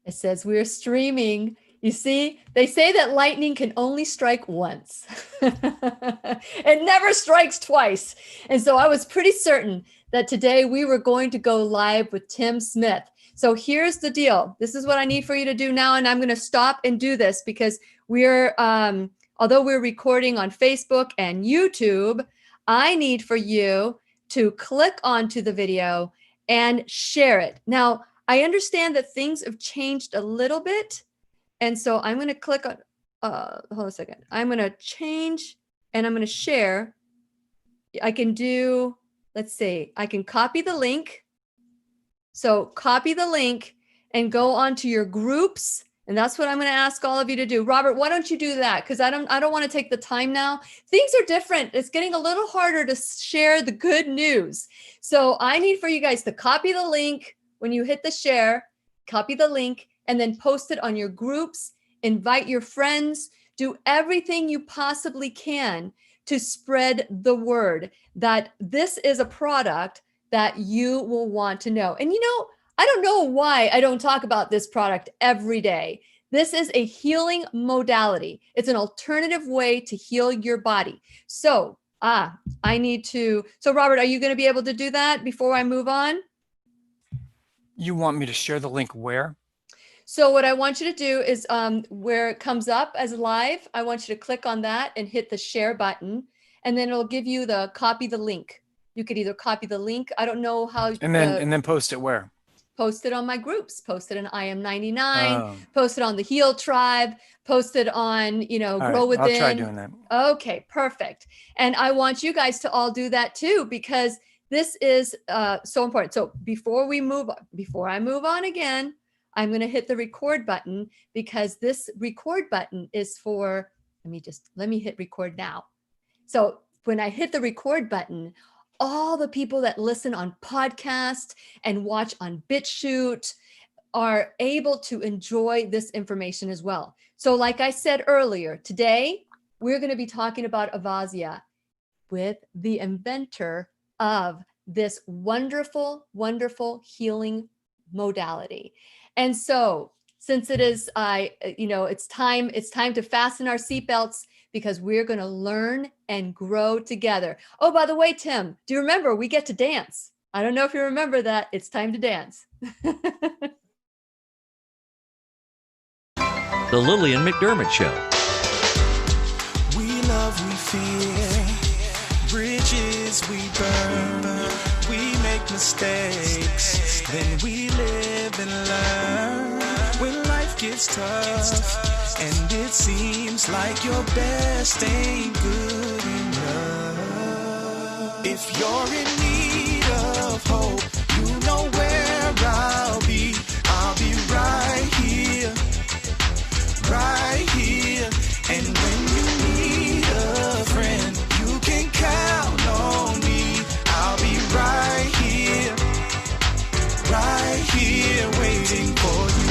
It says we're streaming. You see, they say that lightning can only strike once. It never strikes twice. And so I was pretty certain that today we were going to go live with Tim Smith. So here's the deal. This is what I need for you to do now. And I'm going to stop and do this because although we're recording on Facebook and YouTube, I need for you to click onto the video and share it. Now, I understand that things have changed a little bit. And so I'm going to click on, hold on a second. I'm going to change and I'm going to share. I can do, let's see, I can copy the link. So copy the link and go onto your groups. And that's what I'm going to ask all of you to do. Robert, why don't you do that? Because I don't want to take the time now. Things are different. It's getting a little harder to share the good news. So I need for you guys to copy the link. When you hit the share, copy the link and then post it on your groups, invite your friends, do everything you possibly can to spread the word that this is a product that you will want to know. And I don't know why I don't talk about this product every day. This is a healing modality. It's an alternative way to heal your body. So, so Robert, are you going to be able to do that before I move on? You want me to share the link where? So what I want you to do is where it comes up as live, I want you to click on that and hit the share button, and then it'll give you the copy the link. You could either copy the link. I don't know how. And then post it where? Post it on my groups. Post it on IM99. Post it on the Heal Tribe. Post it on Grow Within. I'll try doing that. Okay, perfect. And I want you guys to all do that too, because this is so important. So before I move on again, I'm going to hit the record button because this record button is for, let me hit record now. So when I hit the record button, all the people that listen on podcast and watch on BitChute are able to enjoy this information as well. So like I said earlier, today we're going to be talking about Avazzia with the inventor of this wonderful, wonderful healing modality. And so since it is, it's time to fasten our seatbelts because we're going to learn and grow together. Oh, by the way, Tim, do you remember we get to dance? I don't know if you remember that. It's time to dance. The Lillian McDermott Show. We love, we fear, bridges we burn, we make mistakes, then we live and learn. When life gets tough, and it seems like your best ain't good enough. If you're in need of hope, you know where I'll be right here, right here. And when you need a friend, you can count on me. I'll be right here, waiting for you.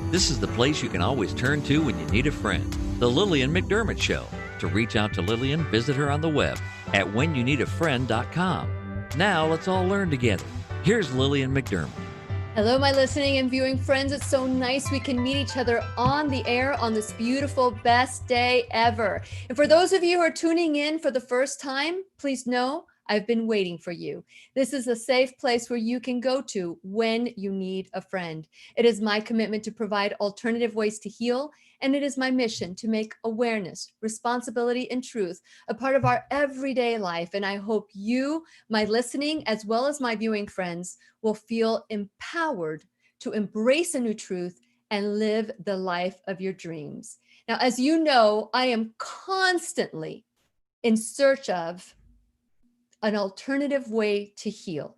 This is the place you can always turn to when you need a friend. The Lillian McDermott Show. To reach out to Lillian, visit her on the web at whenyouneedafriend.com. Now let's all learn together. Here's Lillian McDermott. Hello, my listening and viewing friends. It's so nice we can meet each other on the air on this beautiful, best day ever. And for those of you who are tuning in for the first time, please know I've been waiting for you. This is a safe place where you can go to when you need a friend. It is my commitment to provide alternative ways to heal, and it is my mission to make awareness, responsibility, and truth a part of our everyday life. And I hope you, my listening, as well as my viewing friends, will feel empowered to embrace a new truth and live the life of your dreams. Now, as you know, I am constantly in search of an alternative way to heal.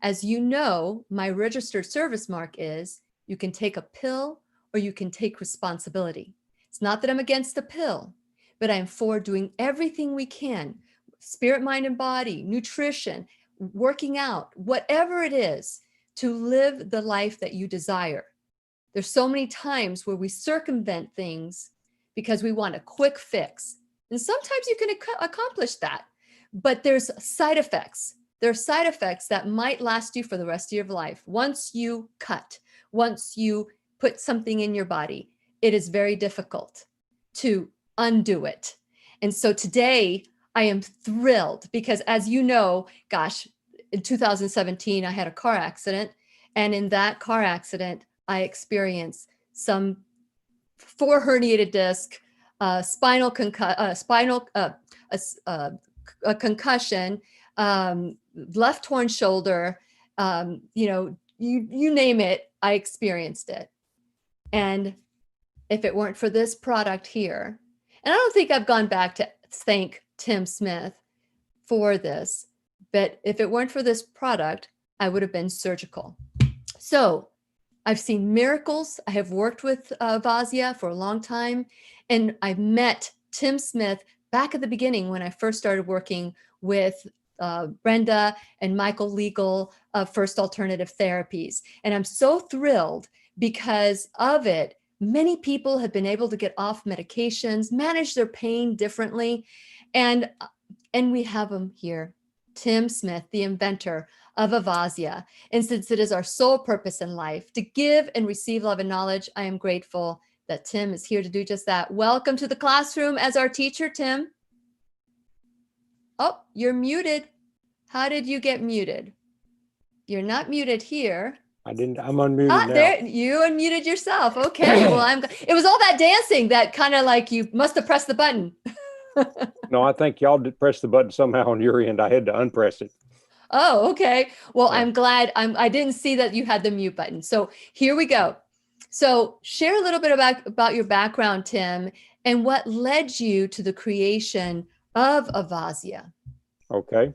As you know, my registered service mark is you can take a pill or you can take responsibility. It's not that I'm against the pill, but I'm for doing everything we can, spirit, mind, and body, nutrition, working out, whatever it is, to live the life that you desire. There's so many times where we circumvent things because we want a quick fix. And sometimes you can accomplish that, but there's side effects there are side effects that might last you for the rest of your life. Once you cut, once you put something in your body, it is very difficult to undo it. And so today I am thrilled because, as you know, gosh, in 2017, I had a car accident. And in that car accident, I experienced some 4 herniated disc, spinal a concussion, left torn shoulder, you name it, I experienced it. And if it weren't for this product here, and I don't think I've gone back to thank Tim Smith for this, but if it weren't for this product, I would have been surgical. So I've seen miracles. I have worked with Avazzia for a long time, and I've met Tim Smith back at the beginning when I first started working with Brenda and Michael Legal of First Alternative Therapies. And I'm so thrilled because of it. Many people have been able to get off medications, manage their pain differently. And we have him here, Tim Smith, the inventor of Avazzia. And since it is our sole purpose in life to give and receive love and knowledge, I am grateful that Tim is here to do just that. Welcome to the classroom as our teacher, Tim. Oh, you're muted. How did you get muted? You're not muted here. I'm unmuted now. There, you unmuted yourself. Okay. Well, it was all that dancing that kind of like you must have pressed the button. No, I think y'all did press the button somehow on your end. I had to unpress it. Oh, okay. Well, Yeah. I'm glad I didn't see that you had the mute button. So here we go. So share a little bit about your background, Tim, and what led you to the creation of Avazzia. Okay.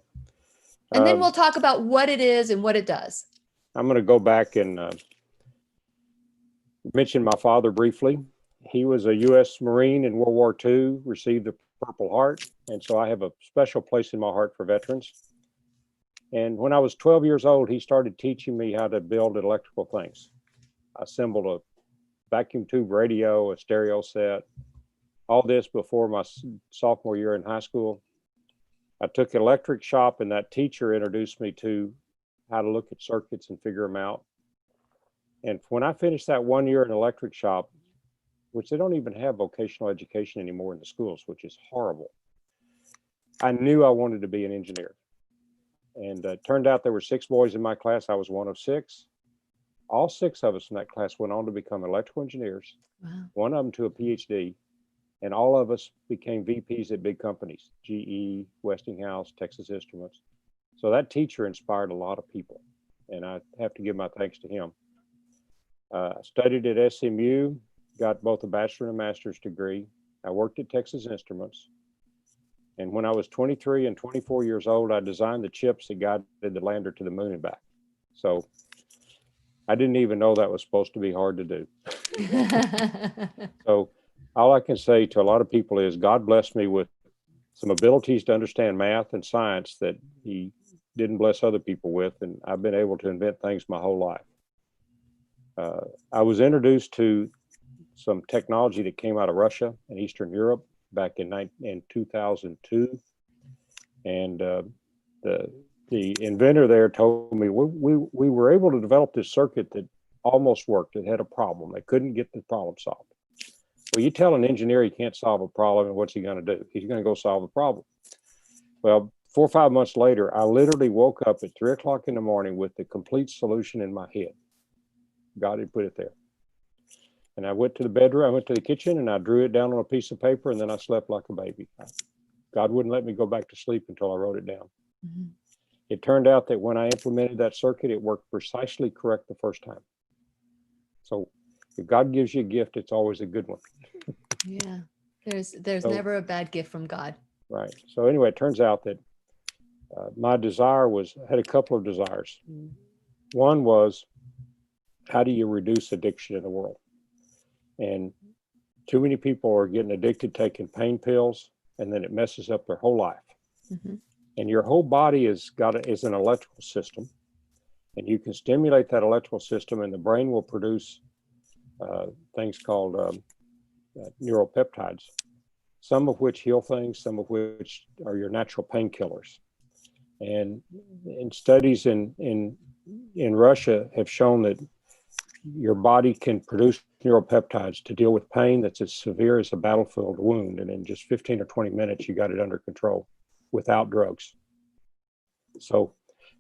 And then we'll talk about what it is and what it does. I'm going to go back and mention my father briefly. He was a U.S. Marine in World War II, received the Purple Heart, and so I have a special place in my heart for veterans. And when I was 12 years old, he started teaching me how to build electrical things. I assembled a vacuum tube radio, a stereo set, all this before my sophomore year in high school. I took electric shop, and that teacher introduced me to how to look at circuits and figure them out. And when I finished that 1 year in electric shop, which they don't even have vocational education anymore in the schools, which is horrible, I knew I wanted to be an engineer. And it turned out there were 6 boys in my class. I was one of 6. All 6 of us in that class went on to become electrical engineers. Wow. One of them to a PhD. And all of us became VPs at big companies, GE, Westinghouse, Texas Instruments. So that teacher inspired a lot of people. And I have to give my thanks to him. I studied at SMU, got both a bachelor and a master's degree. I worked at Texas Instruments. And when I was 23 and 24 years old, I designed the chips that guided the lander to the moon and back. So I didn't even know that was supposed to be hard to do. So all I can say to a lot of people is God blessed me with some abilities to understand math and science that he didn't bless other people with. And I've been able to invent things my whole life. I was introduced to some technology that came out of Russia and Eastern Europe back in 2002. And the inventor there told me we were able to develop this circuit that almost worked. It had a problem. They couldn't get the problem solved. Well, you tell an engineer he can't solve a problem, and what's he going to do? He's going to go solve the problem. Well, 4 or 5 months later, I literally woke up at 3 o'clock in the morning with the complete solution in my head. God had put it there. And I went to the bedroom, I went to the kitchen, and I drew it down on a piece of paper, and then I slept like a baby. God wouldn't let me go back to sleep until I wrote it down. Mm-hmm. It turned out that when I implemented that circuit, it worked precisely correct the first time. So if God gives you a gift, it's always a good one. Yeah, there's never a bad gift from God. Right. So anyway, it turns out that my desire had a couple of desires. One was, how do you reduce addiction in the world? And too many people are getting addicted, taking pain pills, and then it messes up their whole life. Mm-hmm. And your whole body is an electrical system, and you can stimulate that electrical system, and the brain will produce things called neuropeptides, some of which heal things, some of which are your natural painkillers. And studies in Russia have shown that your body can produce neuropeptides to deal with pain that's as severe as a battlefield wound. And in just 15 or 20 minutes, you got it under control without drugs. So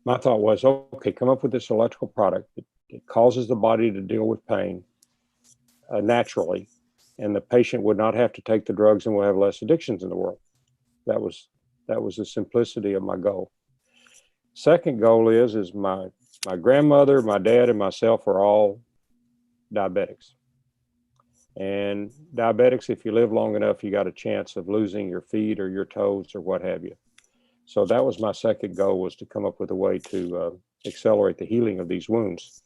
my thought was, okay, come up with this electrical product that causes the body to deal with pain naturally, and the patient would not have to take the drugs, and we'll have less addictions in the world. That was the simplicity of my goal. Second goal is my grandmother, my dad, and myself are all diabetics. And diabetics, if you live long enough, you got a chance of losing your feet or your toes or what have you. So that was my second goal, was to come up with a way to accelerate the healing of these wounds,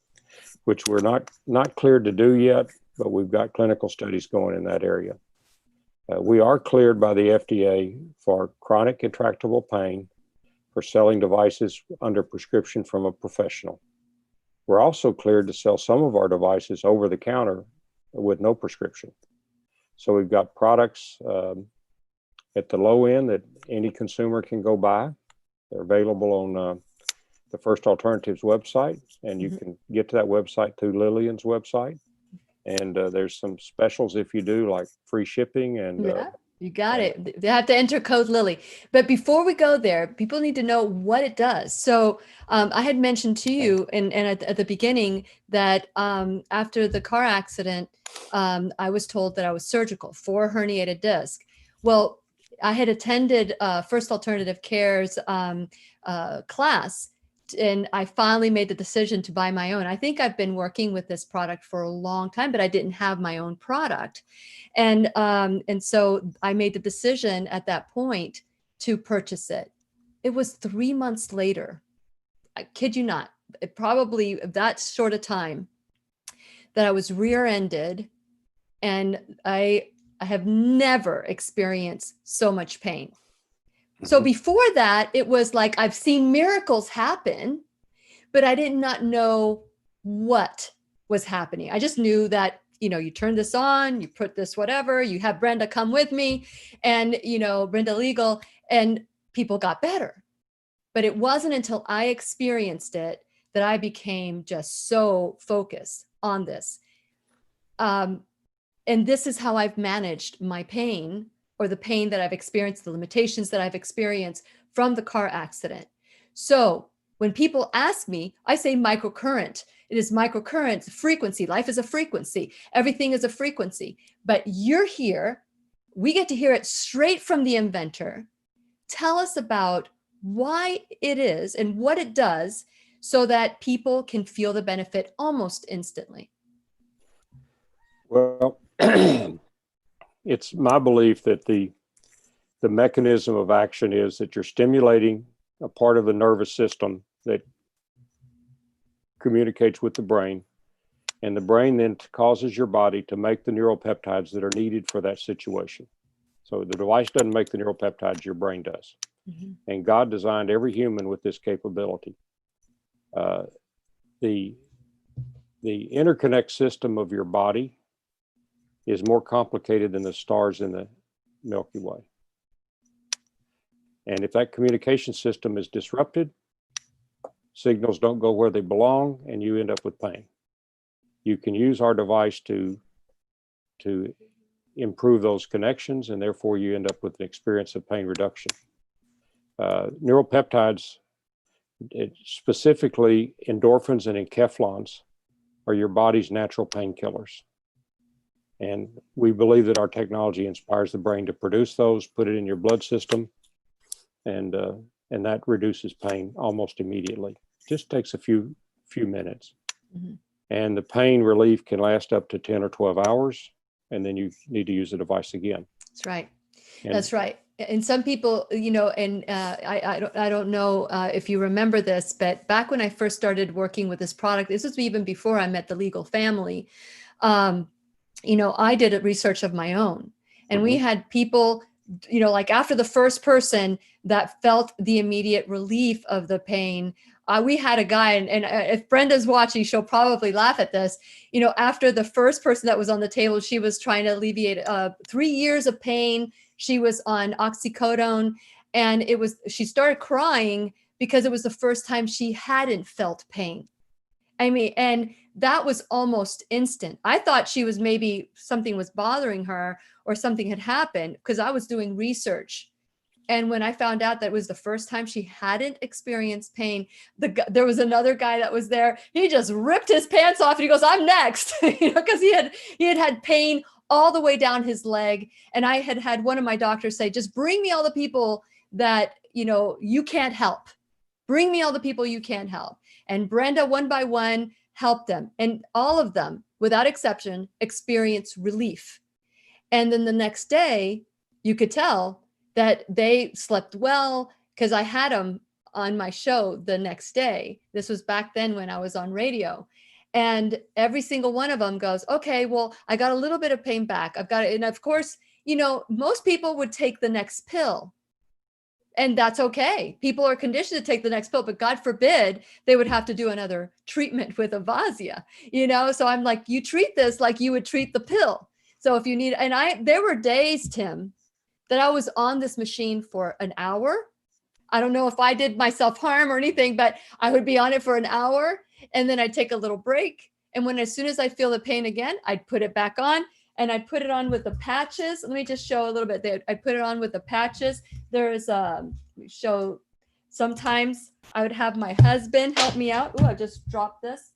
which we're not cleared to do yet, but we've got clinical studies going in that area. We are cleared by the FDA for chronic intractable pain for selling devices under prescription from a professional. We're also cleared to sell some of our devices over the counter with no prescription. So we've got products at the low end that any consumer can go buy. They're available on the First Alternatives website, and you can get to that website through Lillian's website. And there's some specials if you do, like free shipping and you got it. They have to enter code Lily. But before we go there, people need to know what it does. So I had mentioned to you and at the beginning that after the car accident, I was told that I was surgical for herniated disc. Well, I had attended First Alternative Care's class, and I finally made the decision to buy my own. I think I've been working with this product for a long time, but I didn't have my own product. And so I made the decision at that point to purchase it. It was 3 months later, I kid you not, probably that short a time, that I was rear-ended, and I have never experienced so much pain. So before that, it was like, I've seen miracles happen, but I did not know what was happening. I just knew that, you turn this on, you put this, whatever, you have Brenda come with me, and, Brenda Legal, and people got better. But it wasn't until I experienced it that I became just so focused on this. And this is how I've managed my pain, or the pain that I've experienced, the limitations that I've experienced from the car accident. So when people ask me, I say microcurrent. It is microcurrent, frequency. Life is a frequency. Everything is a frequency. But you're here. We get to hear it straight from the inventor. Tell us about why it is and what it does so that people can feel the benefit almost instantly. Well, it's my belief that the mechanism of action is that you're stimulating a part of the nervous system that communicates with the brain, and the brain then causes your body to make the neuropeptides that are needed for that situation. So the device doesn't make the neuropeptides, your brain does. And God designed every human with this capability. The interconnect system of your body is more complicated than the stars in the Milky Way. And if that communication system is disrupted, signals don't go where they belong, and you end up with pain. You can use our device to improve those connections, and therefore you end up with an experience of pain reduction. Neuropeptides, specifically endorphins and enkephalins, are your body's natural painkillers. And we believe that our technology inspires the brain to produce those, put it in your blood system, and that reduces pain almost immediately. Just takes a few minutes. And the pain relief can last up to 10 or 12 hours, and then you need to use the device again. That's right. That's right. And some people, and I don't know if you remember this, but back when I first started working with this product, this was even before I met the legal family. I did a research of my own, and we had people, like after the first person that felt the immediate relief of the pain, we had a guy, and if Brenda's watching, she'll probably laugh at this. After the first person that was on the table, she was trying to alleviate 3 years of pain. She was on oxycodone, and she started crying because it was the first time she hadn't felt pain. I mean, and that was almost instant. I thought she was maybe something was bothering her or something had happened because I was doing research. And when I found out that it was the first time she hadn't experienced pain, there was another guy that was there. He just ripped his pants off and he goes, "I'm next," because he had pain all the way down his leg. And I had one of my doctors say, "Just bring me all the people that, you can't help. Bring me all the people you can't help." And Brenda, one by one, helped them. And all of them, without exception, experienced relief. And then the next day, you could tell that they slept well because I had them on my show the next day. This was back then when I was on radio. And every single one of them goes, "Okay, well, I got a little bit of pain back. I've got it." And of course, most people would take the next pill. And that's okay. People are conditioned to take the next pill, but God forbid they would have to do another treatment with Avazzia, So I'm like, you treat this like you would treat the pill. So if you need, there were days, Tim, that I was on this machine for an hour. I don't know if I did myself harm or anything, but I would be on it for an hour and then I'd take a little break. And as soon as I feel the pain again, I'd put it back on and I'd put it on with the patches. Let me just show a little bit there. I put it on with the patches. Sometimes I would have my husband help me out. Oh, I just dropped this.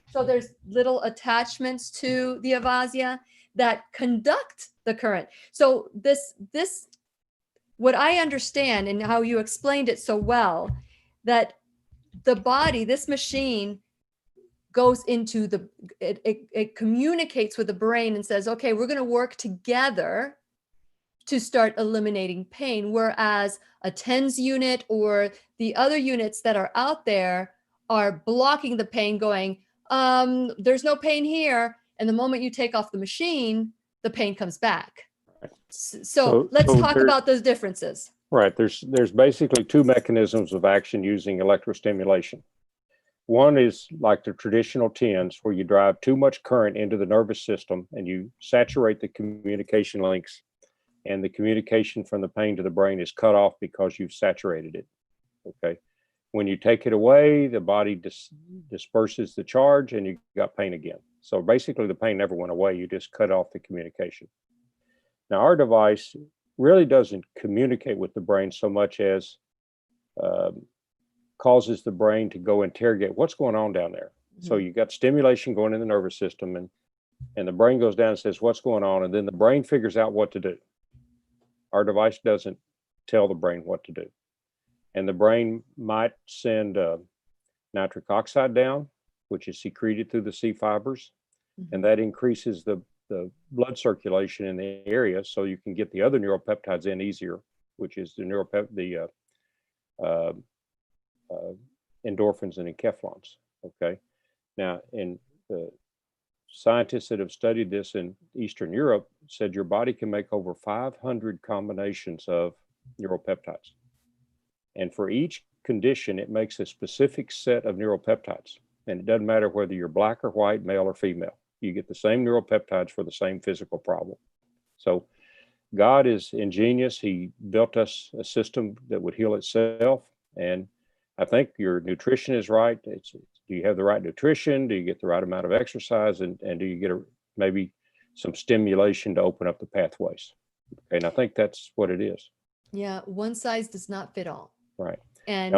So there's little attachments to the Avazzia that conduct the current. So this, what I understand and how you explained it so well, that the body, this machine goes into it communicates with the brain and says, okay, we're going to work together to start eliminating pain. Whereas a TENS unit or the other units that are out there are blocking the pain, going, there's no pain here. And the moment you take off the machine, the pain comes back. So let's talk about those differences. Right. There's basically two mechanisms of action using electrostimulation. One is like the traditional TENS, where you drive too much current into the nervous system and you saturate the communication links, and the communication from the pain to the brain is cut off because you've saturated it. Okay. When you take it away, the body disperses the charge and you got pain again. So basically the pain never went away. You just cut off the communication. Now our device really doesn't communicate with the brain so much as causes the brain to go interrogate what's going on down there. Mm-hmm. So you got stimulation going in the nervous system and the brain goes down and says, what's going on? And then the brain figures out what to do. Our device doesn't tell the brain what to do. And the brain might send nitric oxide down, which is secreted through the C fibers. Mm-hmm. And that increases the blood circulation in the area so you can get the other neuropeptides in easier, which is the endorphins and enkephalins. Okay. Now, in the scientists that have studied this in Eastern Europe said your body can make over 500 combinations of neuropeptides. And for each condition, it makes a specific set of neuropeptides. And it doesn't matter whether you're black or white, male or female. You get the same neuropeptides for the same physical problem. So God is ingenious. He built us a system that would heal itself. And I think your nutrition is right. Do you have the right nutrition? Do you get the right amount of exercise? And do you get maybe some stimulation to open up the pathways? Okay, and I think that's what it is. Yeah, one size does not fit all. Right. And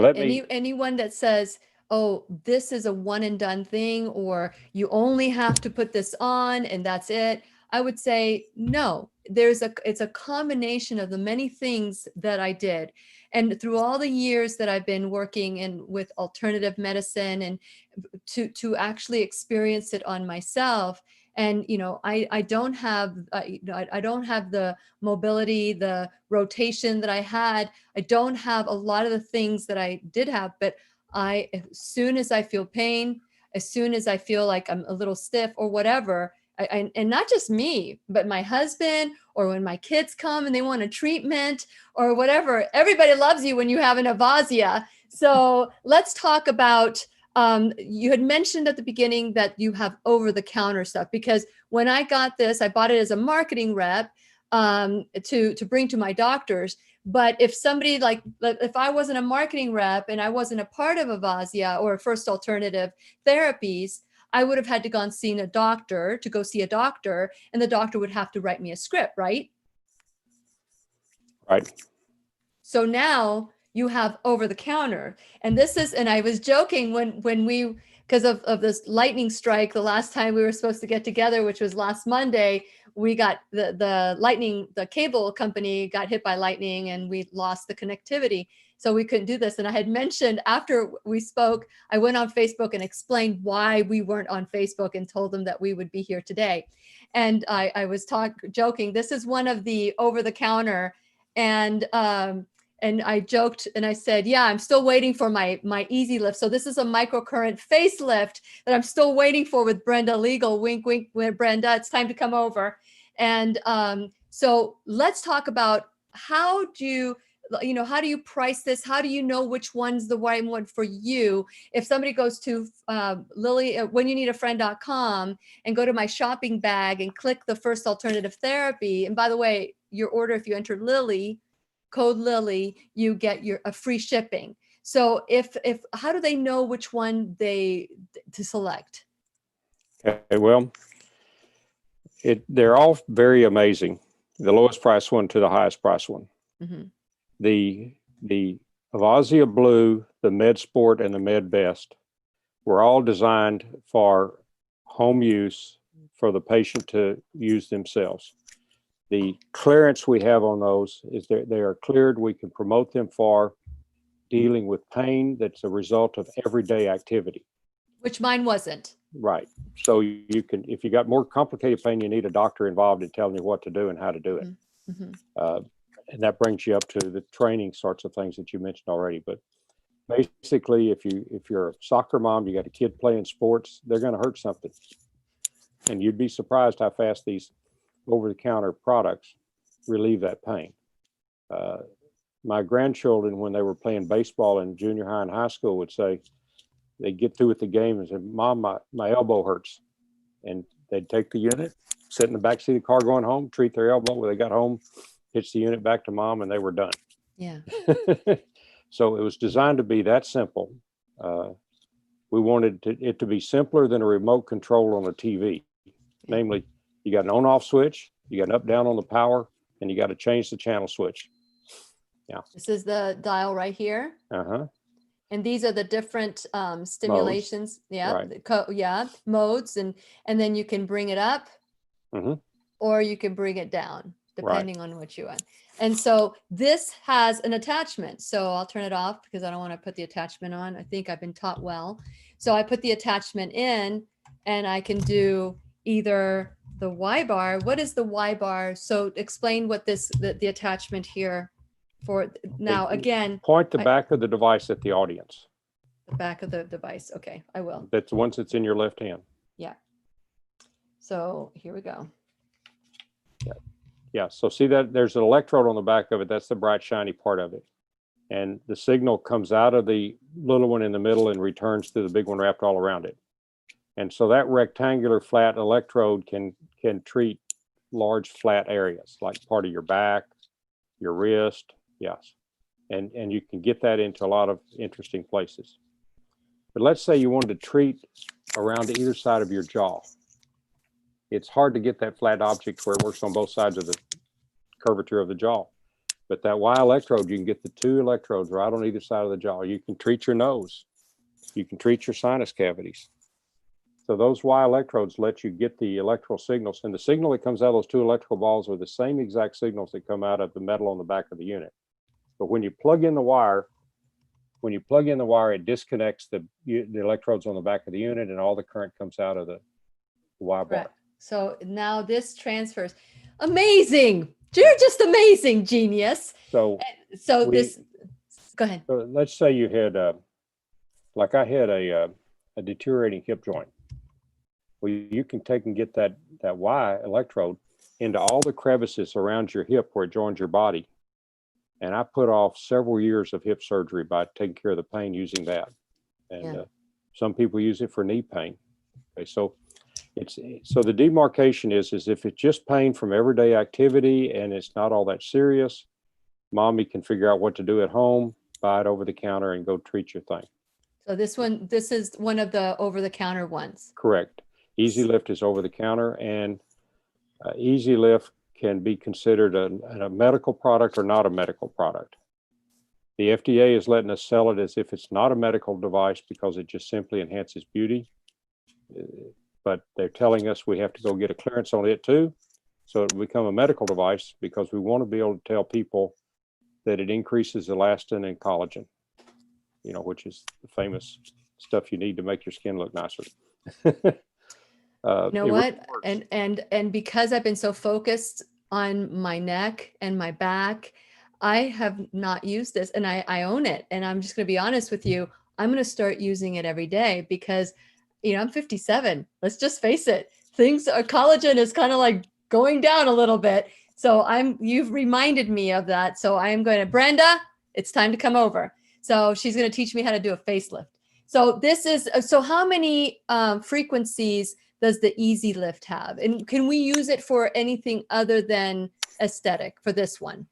anyone that says, oh, this is a one and done thing, or you only have to put this on and that's it, I would say, no, it's a combination of the many things that I did. And through all the years that I've been working with alternative medicine and to actually experience it on myself. And, I don't have, I don't have the mobility, the rotation that I had. I don't have a lot of the things that I did have, but as soon as I feel pain, as soon as I feel like I'm a little stiff or whatever, and not just me, but my husband, or when my kids come and they want a treatment or whatever, everybody loves you when you have an Avazzia. So let's talk about, you had mentioned at the beginning that you have over-the-counter stuff, because when I got this, I bought it as a marketing rep to bring to my doctors. But if somebody if I wasn't a marketing rep and I wasn't a part of Avazzia or First Alternative Therapies, I would have had to go and see a doctor to go see a doctor, and the doctor would have to write me a script, right? Right. So now you have over the counter. And this is, and I was joking when we, because of this lightning strike, the last time we were supposed to get together, which was last Monday, we got the cable company got hit by lightning and we lost the connectivity. So we couldn't do this. And I had mentioned after we spoke, I went on Facebook and explained why we weren't on Facebook and told them that we would be here today. And I was joking, this is one of the over the counter. And I joked and I said, yeah, I'm still waiting for my Easylift. So this is a microcurrent facelift that I'm still waiting for with Brenda Legal. Wink, wink, Brenda, it's time to come over. And so let's talk about how do you price this? How do you know which one's the right one for you? If somebody goes to whenyouneedafriend.com and go to my shopping bag and click the First Alternative Therapy, and by the way, your order, if you enter code Lily, you get a free shipping. So if how do they know which one to select? Okay, well, they're all very amazing. The lowest price one to the highest price one. Mm-hmm. The Avazzia Blue, the Med Sport, and the Med Best were all designed for home use for the patient to use themselves. The clearance we have on those is they are cleared. We can promote them for dealing with pain that's a result of everyday activity. Which mine wasn't. Right. So you can, if you got more complicated pain, you need a doctor involved in telling you what to do and how to do it. Mm-hmm. And that brings you up to the training sorts of things that you mentioned already. But basically, if you're a soccer mom, you got a kid playing sports, they're going to hurt something. And you'd be surprised how fast these over-the-counter products relieve that pain. My grandchildren, when they were playing baseball in junior high and high school, would say, they'd get through with the game and say, Mom, my elbow hurts. And they'd take the unit, sit in the back seat of the car going home, treat their elbow. When they got home, hitch the unit back to Mom, and they were done. Yeah. So it was designed to be that simple. We wanted it to be simpler than a remote control on a TV. Namely, you got an on-off switch, you got an up-down on the power, and you got to change the channel switch. Yeah. This is the dial right here. Uh-huh. And these are the different stimulations. Modes. Yeah. Right. Modes. And then you can bring it up Mm-hmm. or you can bring it down, depending on what you want. And so this has an attachment. So I'll turn it off because I don't want to put the attachment on. I think I've been taught well. So I put the attachment in and I can do either the Y bar. What is the Y bar? So explain what the attachment here for now. Again, Point the back of the device at the audience. the back of the device. Okay, I will. That's the ones that's in your left hand. Yeah. So here we go. Yeah, so see that there's an electrode on the back of it. That's the bright, shiny part of it. And the signal comes out of the little one in the middle and returns to the big one wrapped all around it. And so that rectangular flat electrode can treat large flat areas, like part of your back, your wrist, yes. And you can get that into a lot of interesting places. But let's say you wanted to treat around either side of your jaw. It's hard to get that flat object where it works on both sides of the curvature of the jaw. But that Y electrode, you can get the two electrodes right on either side of the jaw. You can treat your nose. You can treat your sinus cavities. So those Y electrodes let you get the electrical signals. And the signal that comes out of those two electrical balls are the same exact signals that come out of the metal on the back of the unit. But when you plug in the wire, it disconnects the electrodes on the back of the unit and all the current comes out of the Y bar. Right. So now this transfers. Amazing. You're just amazing, genius. So go ahead. So let's say you had, like I had a deteriorating hip joint. Well, you can take and get that Y electrode into all the crevices around your hip where it joins your body. And I put off several years of hip surgery by taking care of the pain using that. And some people use it for knee pain. Okay, so the demarcation is if it's just pain from everyday activity and it's not all that serious, mommy can figure out what to do at home, buy it over the counter and go treat your thing. So this is one of the over-the-counter ones. Correct. Easylift is over the counter, and Easylift can be considered a medical product or not a medical product. The FDA is letting us sell it as if it's not a medical device because it just simply enhances beauty. But they're telling us we have to go get a clearance on it too. So it will become a medical device because we want to be able to tell people that it increases elastin and collagen, which is the famous stuff you need to make your skin look nicer. You know what? Really and because I've been so focused on my neck and my back, I have not used this, and I own it. And I'm just going to be honest with you. I'm going to start using it every day because, I'm 57. Let's just face it. Collagen is kind of like going down a little bit. So you've reminded me of that. So I'm going to, Brenda, it's time to come over. So she's going to teach me how to do a facelift. So how many frequencies does the Easylift have? And can we use it for anything other than aesthetic for this one?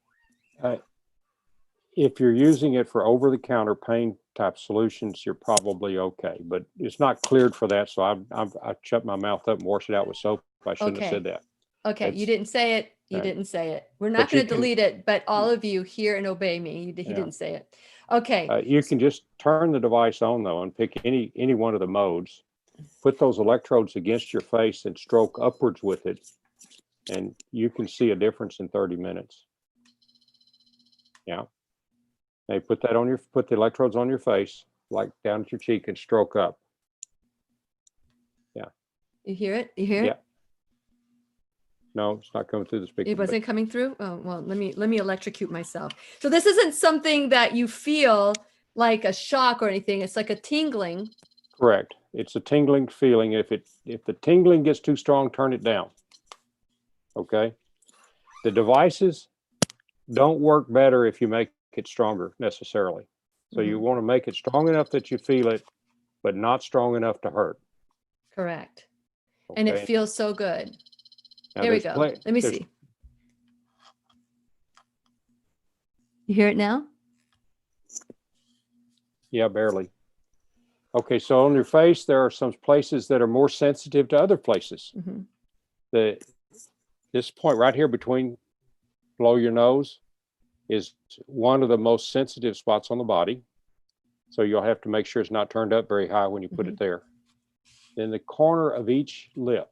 If you're using it for over-the-counter pain type solutions, you're probably okay, but it's not cleared for that. So I shut my mouth up and wash it out with soap. I shouldn't have said that. Okay, you didn't say it. You didn't say it. We're not But you going to can- delete it, but all of you hear and obey me. He didn't say it. Okay. You can just turn the device on though and pick any one of the modes, put those electrodes against your face and stroke upwards with it, and you can see a difference in 30 minutes. Yeah. Now you put the electrodes on your face, like down at your cheek, and stroke up. Yeah. You hear it? You hear it? Yeah. No, it's not coming through the speaker. It wasn't coming through? Oh, well, let me electrocute myself. So this isn't something that you feel like a shock or anything. It's like a tingling. Correct. It's a tingling feeling. If the tingling gets too strong, turn it down. Okay. The devices don't work better if you make it stronger necessarily. So you want to make it strong enough that you feel it, but not strong enough to hurt. Correct. And it Okay? feels so good. Now, Here we there's go. Let me there's- see. You hear it now? Yeah, barely. Okay, so on your face, there are some places that are more sensitive to other places. Mhm. This point right here below your nose is one of the most sensitive spots on the body. So you'll have to make sure it's not turned up very high when you put it there. Then the corner of each lip.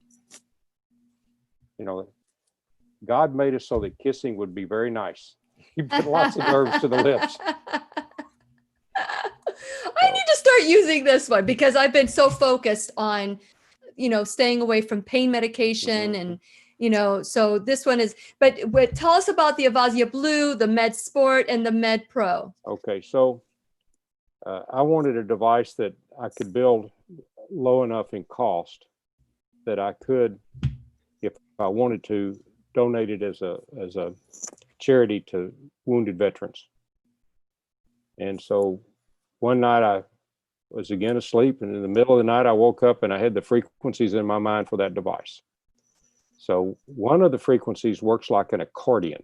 God made us so that kissing would be very nice. You put lots of nerves to the lips. I need to start using this one because I've been so focused on, staying away from pain medication and, so this one is, but tell us about the Avazzia Blue, the Med Sport, and the Med Pro. Okay, so I wanted a device that I could build low enough in cost that I could, if I wanted to, donate it as a charity to wounded veterans. And so one night I was again asleep, and in the middle of the night I woke up and I had the frequencies in my mind for that device. So one of the frequencies works like an accordion.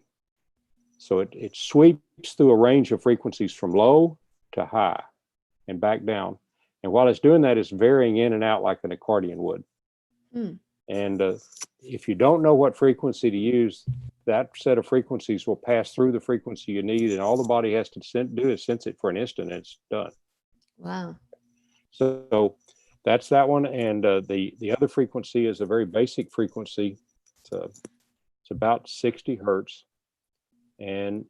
So it sweeps through a range of frequencies from low to high and back down. And while it's doing that, it's varying in and out like an accordion would. And if you don't know what frequency to use, that set of frequencies will pass through the frequency you need, and all the body has to do is sense it for an instant, and it's done. Wow. So that's that one. And the other frequency is a very basic frequency. It's about 60 hertz. And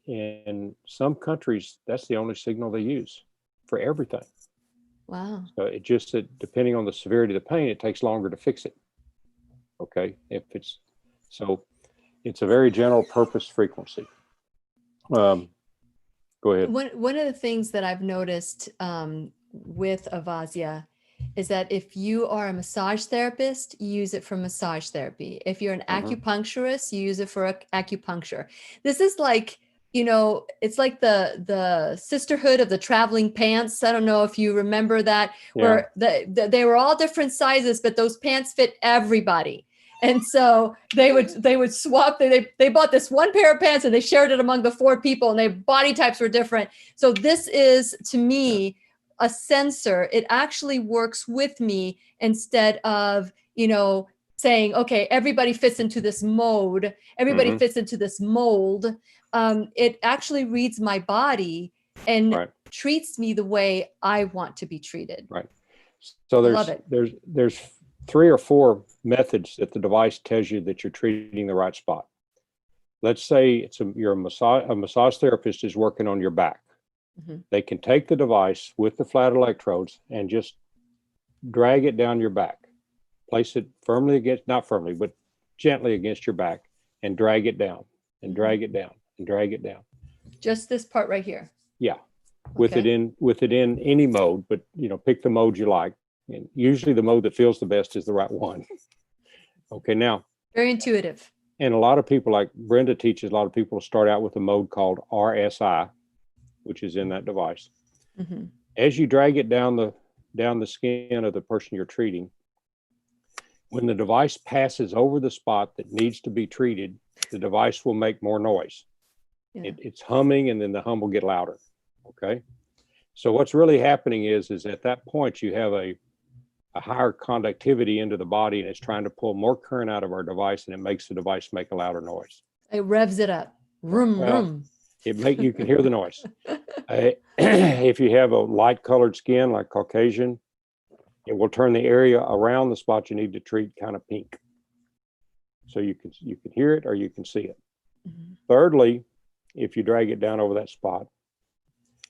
in some countries, that's the only signal they use for everything. Wow. So it just, depending on the severity of the pain, it takes longer to fix it. Okay. So it's a very general purpose frequency. Go ahead. One of the things that I've noticed with Avazzia is that if you are a massage therapist, you use it for massage therapy. If you're an acupuncturist, you use it for acupuncture. This is like, it's like the sisterhood of the traveling pants. I don't know if you remember that, where they were all different sizes, but those pants fit everybody. And so they would swap. They bought this one pair of pants and they shared it among the 4 people, and their body types were different. So this is, to me, a sensor. It actually works with me instead of, saying, okay, everybody fits into this mode. Everybody fits into this mold. It actually reads my body and treats me the way I want to be treated. Right. So there's 3 or 4 methods that the device tells you that you're treating the right spot. Let's say a massage therapist is working on your back. They can take the device with the flat electrodes and just drag it down your back. Place it firmly against, not firmly, but gently against your back, and drag it down and drag it down and drag it down. Just this part right here. Yeah. With it in any mode, but pick the mode you like. And usually the mode that feels the best is the right one. Okay, now. Very intuitive. And a lot of people, like Brenda teaches, a lot of people start out with a mode called RSI, which is in that device. As you drag it down the skin of the person you're treating, when the device passes over the spot that needs to be treated, the device will make more noise. Yeah. It's humming, and then the hum will get louder. Okay. So what's really happening is at that point, you have a higher conductivity into the body, and it's trying to pull more current out of our device, and it makes the device make a louder noise. It revs it up. Vroom, vroom. You can hear the noise. If you have a light colored skin like Caucasian, it will turn the area around the spot you need to treat kind of pink. So you can hear it or you can see it. Thirdly, if you drag it down over that spot,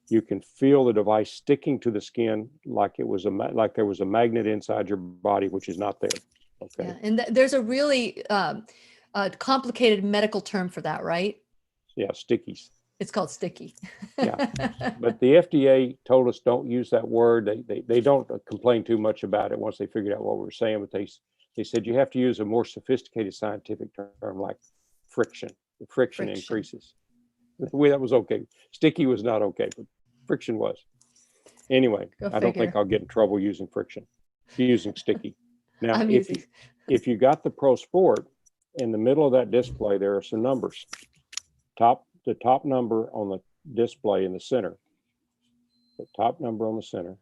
you can feel the device sticking to the skin like there was a magnet inside your body, which is not there. Okay. Yeah, and there's a really complicated medical term for that, right? Yeah, stickies. It's called sticky. Yeah, but the FDA told us don't use that word. They don't complain too much about it once they figured out what we were saying, but they said you have to use a more sophisticated scientific term like friction. The friction increases. That was okay. Sticky was not okay, but friction was. Anyway, I don't think I'll get in trouble using friction, using sticky. Now, if you got the Pro Sport, in the middle of that display, there are some numbers. The top number on the display in the center, the top number on the center,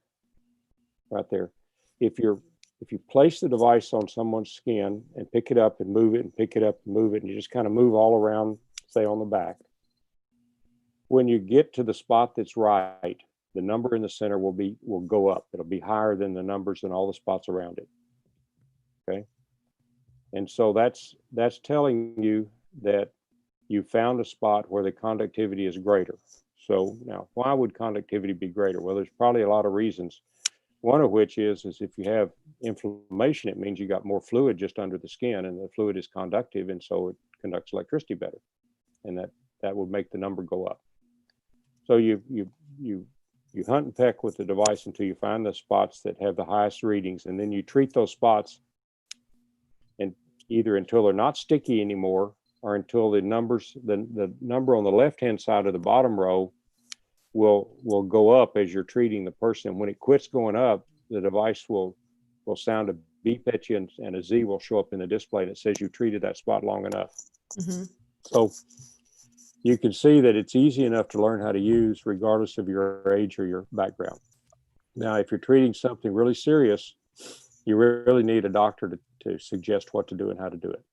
right there. If you place the device on someone's skin and pick it up and move it and pick it up and move it, and you just kind of move all around, say on the back, when you get to the spot that's right, the number in the center will go up. It'll be higher than the numbers in all the spots around it. Okay. And so that's telling you that you found a spot where the conductivity is greater. So now, why would conductivity be greater? Well, there's probably a lot of reasons. One of which is if you have inflammation, it means you got more fluid just under the skin, and the fluid is conductive, and so it conducts electricity better, and that would make the number go up. So you hunt and peck with the device until you find the spots that have the highest readings, and then you treat those spots, and either until they're not sticky anymore, or until the number on the left-hand side of the bottom row will go up as you're treating the person. When it quits going up, the device will sound a beep at you, and a Z will show up in the display that says you treated that spot long enough. So you can see that it's easy enough to learn how to use regardless of your age or your background. Now, if you're treating something really serious, you really need a doctor to suggest what to do and how to do it.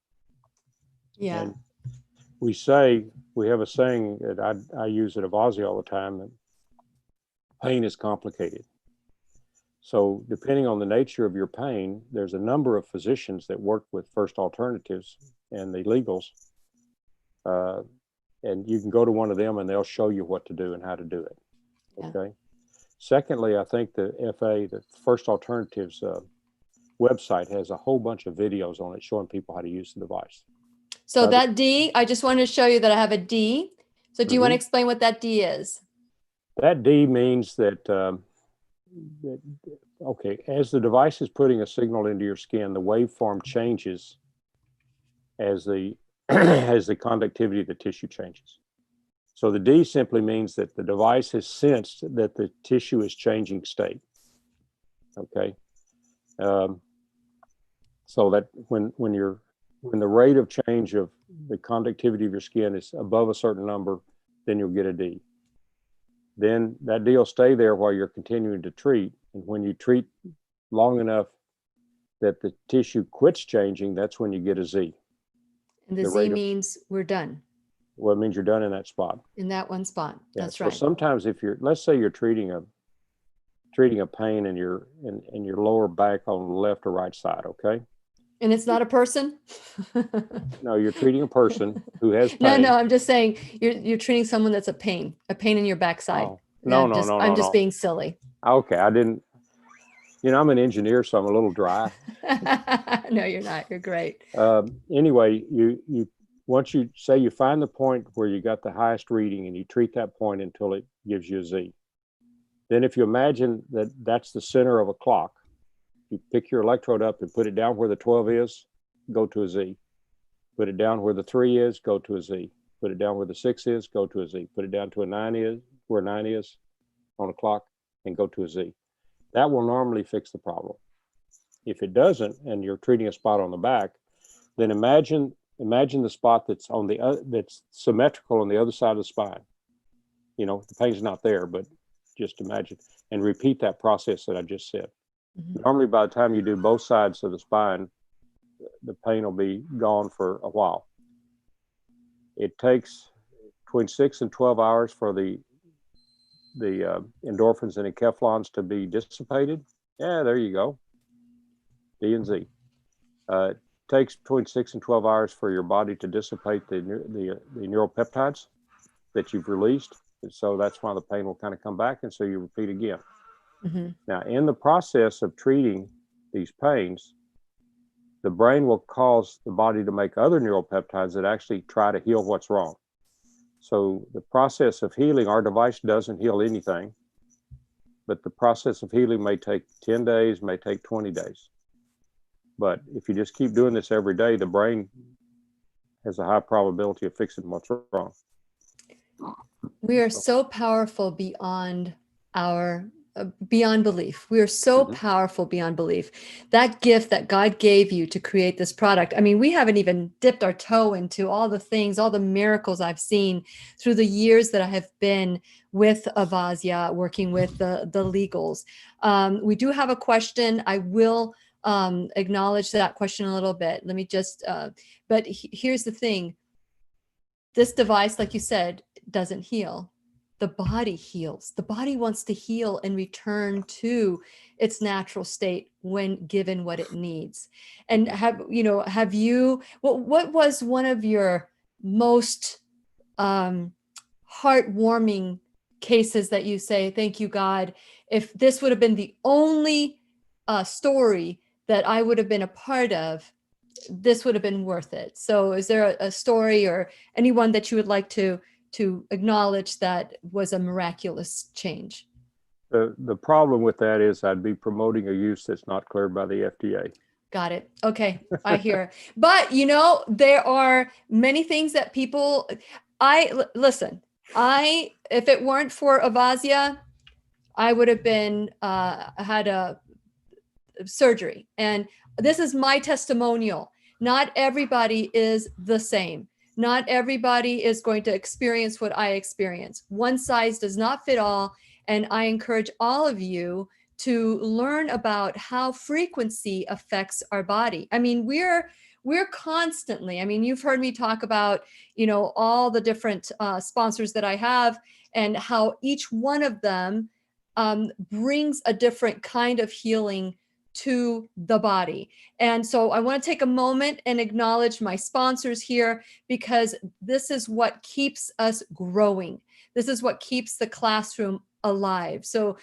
Yeah. And we have a saying that I use at Avazzia all the time, that pain is complicated. So depending on the nature of your pain, there's a number of physicians that work with First Alternatives and the legals. And you can go to one of them and they'll show you what to do and how to do it. Okay. Secondly, I think the First Alternatives website has a whole bunch of videos on it showing people how to use the device. So that D, I just wanted to show you that I have a D. So do you want to explain what that D is? That D means that, as the device is putting a signal into your skin, the waveform changes as the conductivity of the tissue changes. So the D simply means that the device has sensed that the tissue is changing state. Okay. So that when you're when the rate of change of the conductivity of your skin is above a certain number, then you'll get a D. Then that D will stay there while you're continuing to treat. And when you treat long enough that the tissue quits changing, that's when you get a Z. And the Z means we're done. Well, it means you're done in that spot. In that one spot. Yeah, That's so right. sometimes if you're, let's say you're treating a pain in your lower back on the left or right side, okay? And it's not a person? No, you're treating a person who has pain. No, I'm just saying you're treating someone that's a pain in your backside. Oh, no, I'm just being silly. Okay, I didn't, I'm an engineer, so I'm a little dry. No, you're not. You're great. Anyway, you once you say you find the point where you got the highest reading and you treat that point until it gives you a Z. Then if you imagine that that's the center of a clock, you pick your electrode up and put it down where the 12 is, go to a Z. Put it down where the 3 is, go to a Z. Put it down where the 6 is, go to a Z. Put it down to a 9 is, where 9 is on a clock, and go to a Z. That will normally fix the problem. If it doesn't, and you're treating a spot on the back, then imagine the spot that's on that's symmetrical on the other side of the spine. The pain's not there, but just imagine and repeat that process that I just said. Mm-hmm. Normally, by the time you do both sides of the spine, the pain will be gone for a while. It takes between 6 and 12 hours for the endorphins and enkephalons to be dissipated. Yeah, there you go. D and Z. It takes between 6 and 12 hours for your body to dissipate the neuropeptides that you've released. And so that's why the pain will kind of come back. And so you repeat again. Mm-hmm. Now, in the process of treating these pains, the brain will cause the body to make other neuropeptides that actually try to heal what's wrong. So the process of healing, our device doesn't heal anything, but the process of healing may take 10 days, may take 20 days. But if you just keep doing this every day, the brain has a high probability of fixing what's wrong. We are so powerful beyond belief. We are so powerful beyond belief. That gift that God gave you to create this product. I mean, we haven't even dipped our toe into all the things, all the miracles I've seen through the years that I have been with Avazzia, working with the legals. We do have a question. I will acknowledge that question a little bit. Let me just, but here's the thing. This device, like you said, doesn't heal. The body heals. The body wants to heal and return to its natural state when given what it needs. And have you, what was one of your most heartwarming cases that you say, thank you, God, if this would have been the only story that I would have been a part of, this would have been worth it. So is there a story or anyone that you would like to acknowledge that was a miraculous change? The problem with that is I'd be promoting a use that's not cleared by the FDA. Got it. Okay. I hear. But there are many things that people, if it weren't for Avazzia, I would have been, had a surgery. And this is my testimonial. Not everybody is the same. Not everybody is going to experience what I experience. One size does not fit all. And I encourage all of you to learn about how frequency affects our body. I mean, we're constantly, you've heard me talk about, all the different sponsors that I have and how each one of them brings a different kind of healing to the body. And so I want to take a moment and acknowledge my sponsors here, because this is what keeps us growing. This is what keeps the classroom alive. So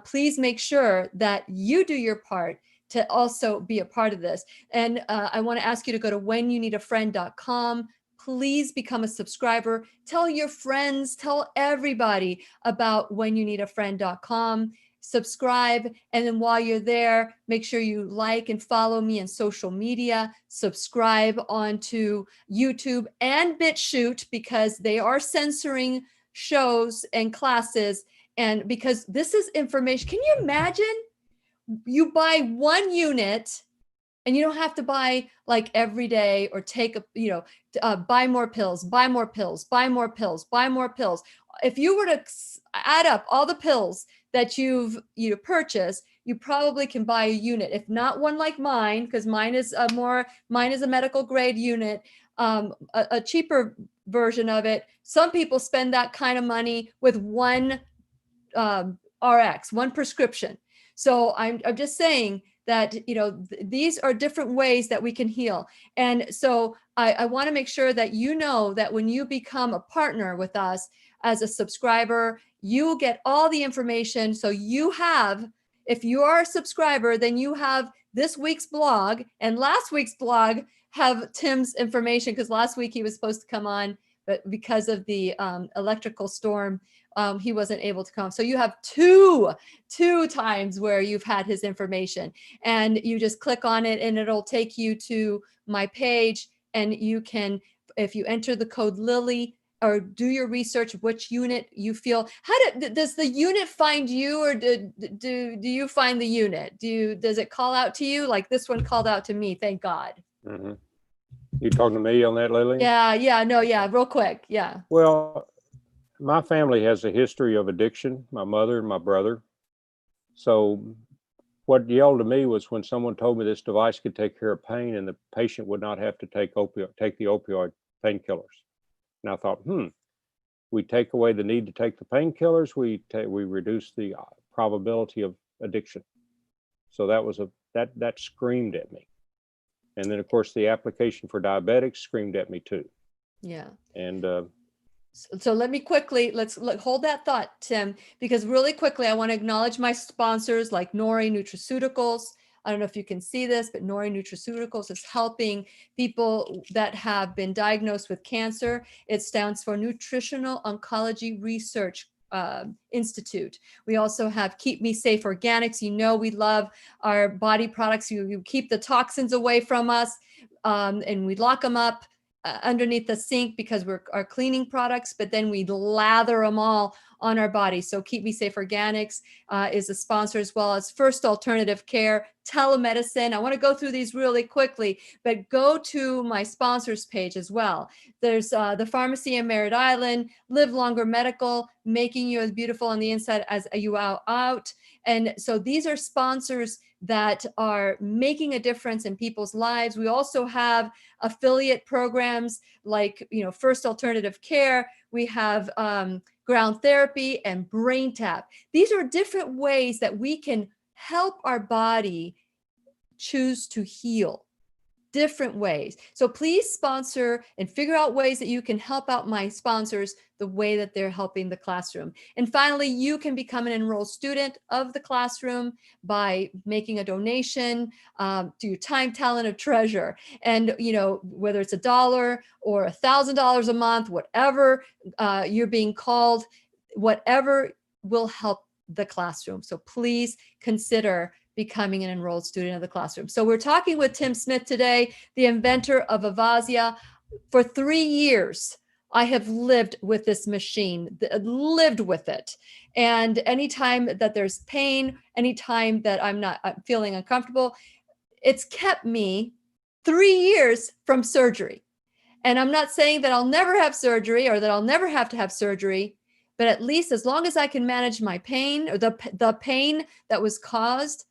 please make sure that you do your part to also be a part of this. And I want to ask you to go to whenyouneedafriend.com. Please become a subscriber. Tell your friends, tell everybody about whenyouneedafriend.com. Subscribe. And then while you're there, make sure you like and follow me on social media. Subscribe onto YouTube and BitChute, because they are censoring shows and classes. And because this is information, can you imagine? You buy one unit And you don't have to buy like every day or take buy more pills, buy more pills, buy more pills, buy more pills. If you were to add up all the pills that you've purchased, you probably can buy a unit, if not one like mine, because mine is a medical grade unit, a cheaper version of it. Some people spend that kind of money with one RX, one prescription. So I'm just saying that, these are different ways that we can heal. And so I want to make sure that you know that when you become a partner with us as a subscriber, you will get all the information. So you have, if you are a subscriber, then you have this week's blog and last week's blog have Tim's information, because last week he was supposed to come on, but because of the electrical storm, he wasn't able to come. So you have two times where you've had his information, and you just click on it and it'll take you to my page, and you can, if you enter the code Lily or do your research, which unit you feel, does the unit find you, or do you find the unit? Does it call out to you? Like this one called out to me, thank God. Mm-hmm. You talking to me on that, Lillian? Yeah, real quick. Yeah. Well, my family has a history of addiction, my mother and my brother. So what yelled to me was when someone told me this device could take care of pain and the patient would not have to take the opioid painkillers. And I thought, we take away the need to take the painkillers, we reduce the probability of addiction. So that screamed at me. And then of course the application for diabetics screamed at me too. Yeah. And so let me quickly, let's hold that thought, Tim, because really quickly, I want to acknowledge my sponsors like Nori Nutraceuticals. I don't know if you can see this, but Nori Nutraceuticals is helping people that have been diagnosed with cancer. It stands for Nutritional Oncology Research Institute. We also have Keep Me Safe Organics. We love our body products. You keep the toxins away from us, and we lock them up underneath the sink because we're our cleaning products, but then we lather them all on our body. So Keep Me Safe Organics is a sponsor, as well as First Alternative Care, telemedicine. I want to go through these really quickly, but go to my sponsors page as well. There's the pharmacy in Merritt Island, Live Longer Medical, making you as beautiful on the inside as you are out. And so these are sponsors that are making a difference in people's lives. We also have affiliate programs like, First Alternative Care. We have Ground Therapy and Brain Tap. These are different ways that we can help our body choose to heal. Different ways. So please sponsor and figure out ways that you can help out my sponsors the way that they're helping the classroom. And finally, you can become an enrolled student of the classroom by making a donation to your time, talent, or treasure. And, whether it's $1 or $1,000 a month, whatever you're being called, whatever will help the classroom. So please consider becoming an enrolled student of the classroom. So we're talking with Tim Smith today, the inventor of Avazzia. For 3 years, I have lived with this machine, lived with it. And anytime that there's pain, anytime that I'm feeling uncomfortable, it's kept me 3 years from surgery. And I'm not saying that I'll never have surgery or that I'll never have to have surgery, but at least as long as I can manage my pain, or the pain that was caused,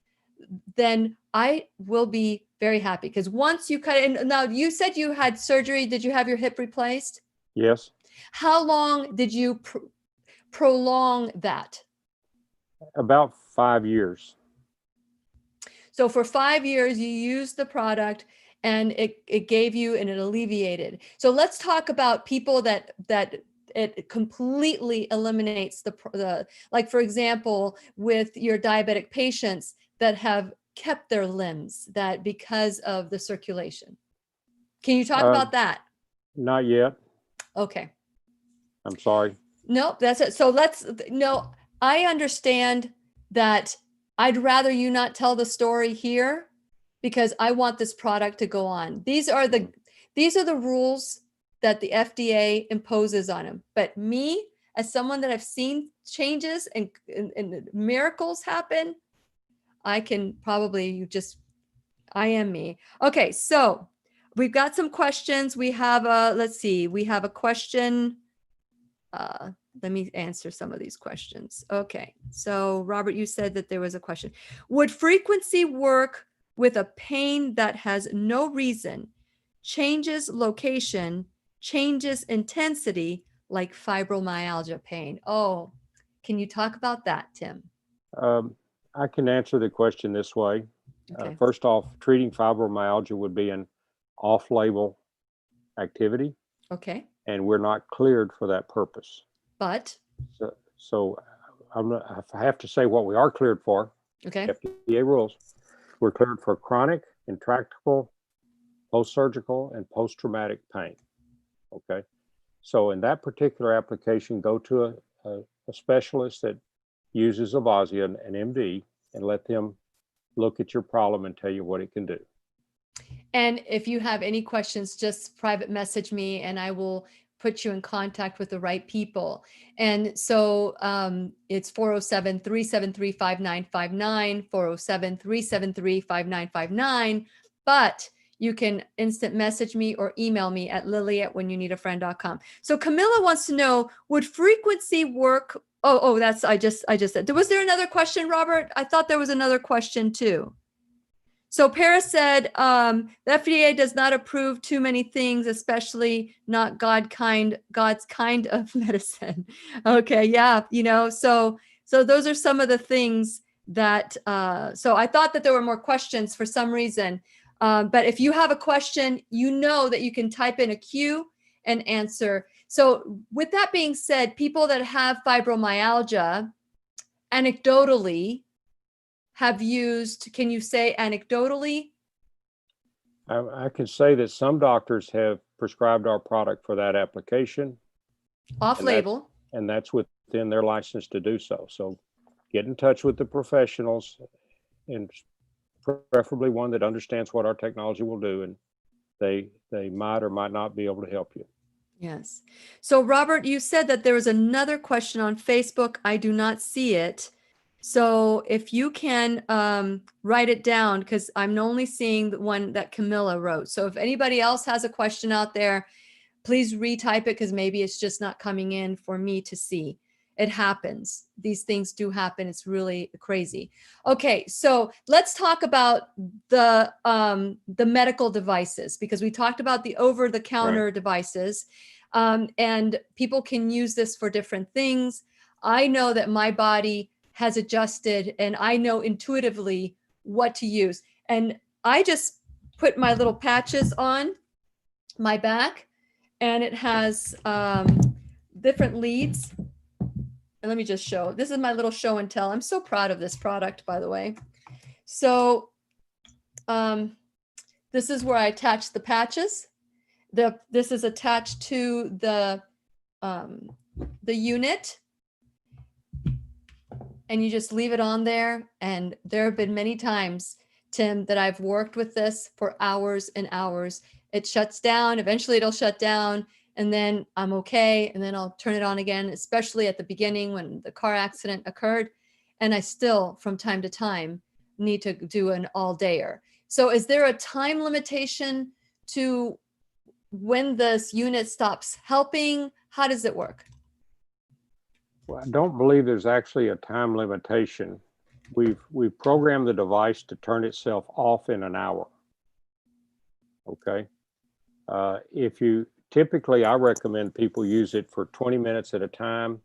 then I will be very happy. Because once you cut it, and now you said you had surgery. Did you have your hip replaced? Yes. How long did you prolong that? About 5 years. So for 5 years, you used the product and it gave you, and it alleviated. So let's talk about people that it completely eliminates the, like, for example, with your diabetic patients that have kept their limbs, that because of the circulation. Can you talk about that? Not yet. Okay. I'm sorry. No, that's it. So I understand that. I'd rather you not tell the story here because I want this product to go on. These are the rules that the FDA imposes on them. But me, as someone that I've seen changes and miracles happen, I can probably I am me. Okay, so we've got some questions. We have let's see, we have a question. Let me answer some of these questions. Okay, so Robert, you said that there was a question. Would frequency work with a pain that has no reason, changes location, changes intensity, like fibromyalgia pain? Oh, can you talk about that, Tim? I can answer the question this way. Okay. First off, treating fibromyalgia would be an off-label activity, Okay. and we're not cleared for that purpose. But, So I have to say what we are cleared for. okay. FDA rules. We're cleared for chronic, intractable, post-surgical, and post-traumatic pain. Okay. So in that particular application, go to a specialist that uses Avazzia, an MD, and let them look at your problem and tell you what it can do. And if you have any questions, just private message me and I will put you in contact with the right people. And so it's 407-373-5959, 407-373-5959. But you can instant message me or email me at lily@whenyouneedafriend.com. So Camilla wants to know, would frequency work? Oh, that's, I just said. Was there another question, Robert? I thought there was another question too. So Paris said, the FDA does not approve too many things, especially not God's kind of medicine. Okay, yeah, so those are some of the things that, so I thought that there were more questions for some reason. But if you have a question, you know that you can type in a Q and answer. So with that being said, people that have fibromyalgia, anecdotally, have used, can you say anecdotally? I can say that some doctors have prescribed our product for that application. Off-label. And that's within their license to do so. So get in touch with the professionals, and preferably one that understands what our technology will do, and they might or might not be able to help you. Yes. So Robert, you said that there was another question on Facebook. I do not see it. So if you can write it down, because I'm only seeing the one that Camilla wrote. So if anybody else has a question out there, please retype it, because maybe it's just not coming in for me to see. It happens. These things do happen. It's really crazy. Okay, so let's talk about the medical devices, because we talked about the over-the-counter devices, and people can use this for different things. I know that my body has adjusted, and I know intuitively what to use. And I just put my little patches on my back, and it has different leads. And let me just show. This is my little show and tell. I'm so proud of this product, by the way. So this is where I attach the patches. This is attached to the unit. And you just leave it on there. And there have been many times, Tim, that I've worked with this for hours and hours. It shuts down. Eventually it'll shut down. And then I'm okay. And then I'll turn it on again, especially at the beginning when the car accident occurred. And I still, from time to time, need to do an all-dayer. So is there a time limitation to when this unit stops helping? How does it work? Well, I don't believe there's actually a time limitation. We've programmed the device to turn itself off in an hour. Okay. Typically, I recommend people use it for 20 minutes at a time,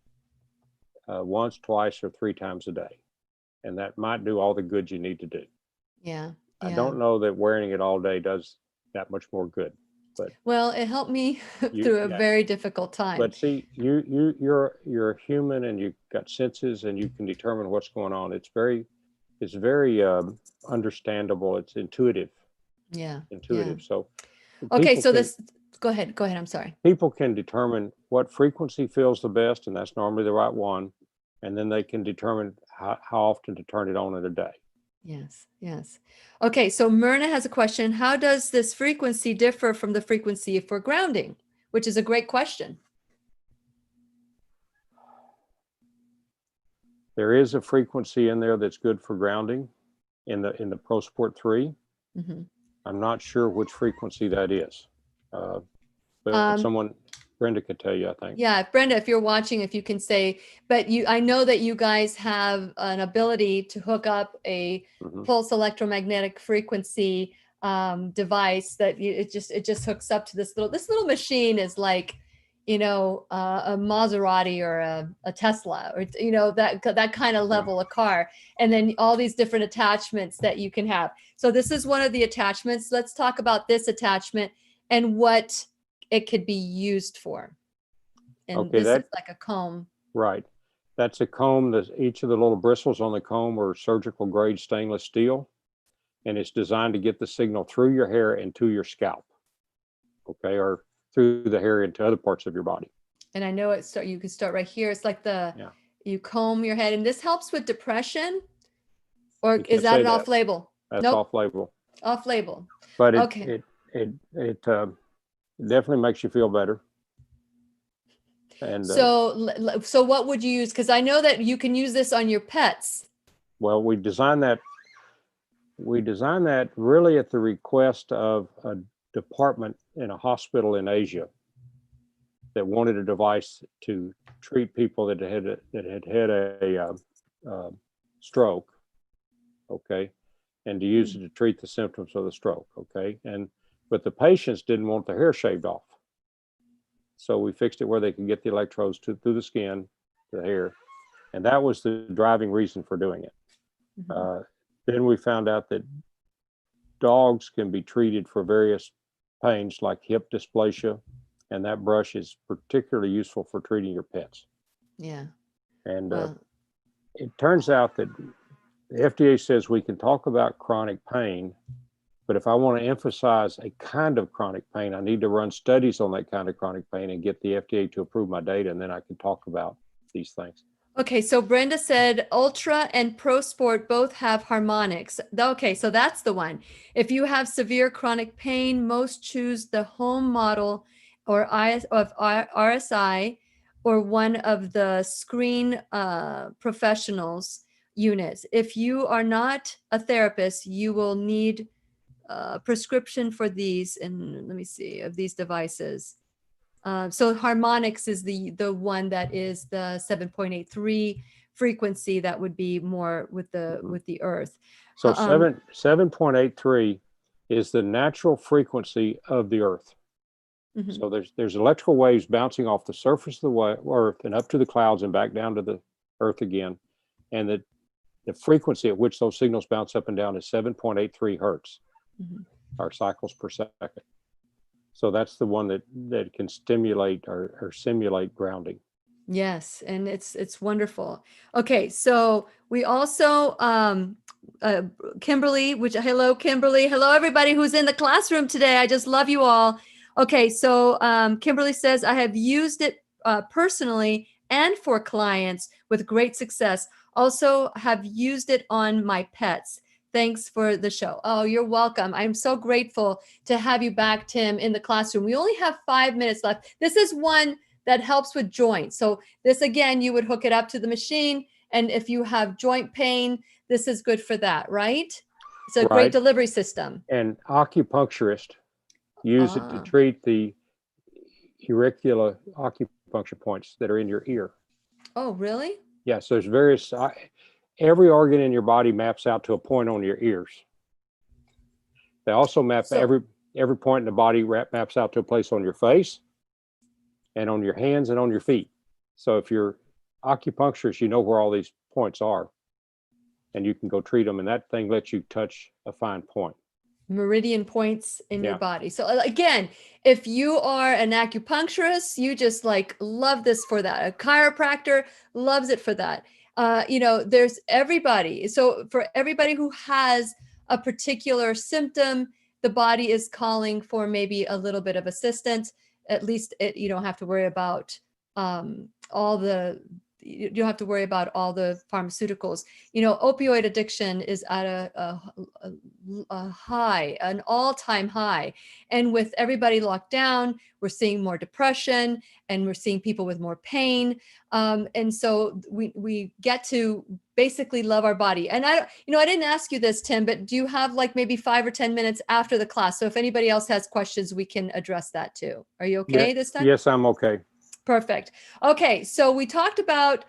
once, twice, or 3 times a day. And that might do all the good you need to do. Yeah. I don't know that wearing it all day does that much more good. But well, it helped me through a very difficult time. But see, you're human, and you've got senses, and you can determine what's going on. It's very understandable. It's intuitive. Yeah. Intuitive. Yeah. So okay, so go ahead. I'm sorry. People can determine what frequency feels the best, and that's normally the right one. And then they can determine how often to turn it on in a day. Yes. Okay, so Myrna has a question. How does this frequency differ from the frequency for grounding? Which is a great question. There is a frequency in there that's good for grounding in the ProSport 3. Mhm. I'm not sure which frequency that is. But someone, Brenda could tell you, I think. Yeah, Brenda, if you're watching, if you can say, but I know that you guys have an ability to hook up a Mhm. pulse electromagnetic frequency device that it just hooks up to this little machine is like, a Maserati or a Tesla or, that kind of level of car. And then all these different attachments that you can have. So this is one of the attachments. Let's talk about this attachment and what it could be used for. And Okay, this is like a comb. Right. That's a comb. Each of the little bristles on the comb are surgical grade stainless steel, and it's designed to get the signal through your hair and to your scalp. Okay, or through the hair into other parts of your body. And I know you can start right here. It's like Yeah. you comb your head, and this helps with depression, or You is can't that say an that. off label? That's Nope, off label. off label. But Okay. it definitely makes you feel better. And So what would you use? Because I know that you can use this on your pets. well, we designed that really at the request of a department in a hospital in Asia that wanted a device to treat people that had a stroke, okay, and to use it to treat the symptoms of the stroke, okay, but the patients didn't want their hair shaved off, so we fixed it where they could get the electrodes through the skin to the hair, and that was the driving reason for doing it. Mhm. Then we found out that dogs can be treated for various pains like hip dysplasia, and that brush is particularly useful for treating your pets. Yeah. And Well, it turns out that the FDA says we can talk about chronic pain, but if I want to emphasize a kind of chronic pain, I need to run studies on that kind of chronic pain and get the FDA to approve my data, and then I can talk about these things. okay, so Brenda said Ultra and Pro Sport both have harmonics. Okay, so that's the one. If you have severe chronic pain, most choose the home model or RSI or one of the screen professionals units. If you are not a therapist, you will need a prescription for these, and let me see, of these devices. So harmonics is the one that is the 7.83 frequency that would be more with the earth. So Um, 7.83 is the natural frequency of the earth. mhm. So there's electrical waves bouncing off the surface of the earth and up to the clouds and back down to the earth again. And the frequency at which those signals bounce up and down is 7.83 hertz, Mhm. or cycles per second. So that's the one that can stimulate or simulate grounding. Yes, and it's wonderful. Okay, so we also Kimberly, hello Kimberly, hello everybody who's in the classroom today. I just love you all. Okay, so Kimberly says I have used it personally and for clients with great success. Also have used it on my pets. Thanks for the show. Oh, you're welcome. I'm so grateful to have you back, Tim, in the classroom. We only have 5 minutes left. This is one that helps with joints. So this, again, you would hook it up to the machine. And if you have joint pain, this is good for that, right? It's a great Right. delivery system. And acupuncturists use it to treat the auricular acupuncture points that are in your ear. Oh, really? Yes, there's various, every organ in your body maps out to a point on your ears. They also map every point in the body maps out to a place on your face and on your hands and on your feet. So if you're acupuncturist, you know where all these points are and you can go treat them. And that thing lets you touch a fine point. Meridian points in your body. So again, if you are an acupuncturist, you just like love this for that. A chiropractor loves it for that. There's everybody. So for everybody who has a particular symptom, the body is calling for maybe a little bit of assistance. At least you don't have to worry about all the you don't have to worry about all the pharmaceuticals. Opioid addiction is at a high, an all-time high. And with everybody locked down, we're seeing more depression and we're seeing people with more pain. And so we get to basically love our body. And I didn't ask you this, Tim, but do you have like maybe 5 or 10 minutes after the class? So if anybody else has questions, we can address that too. Are you okay this time? Yes, I'm okay. Perfect. Okay. So we talked about,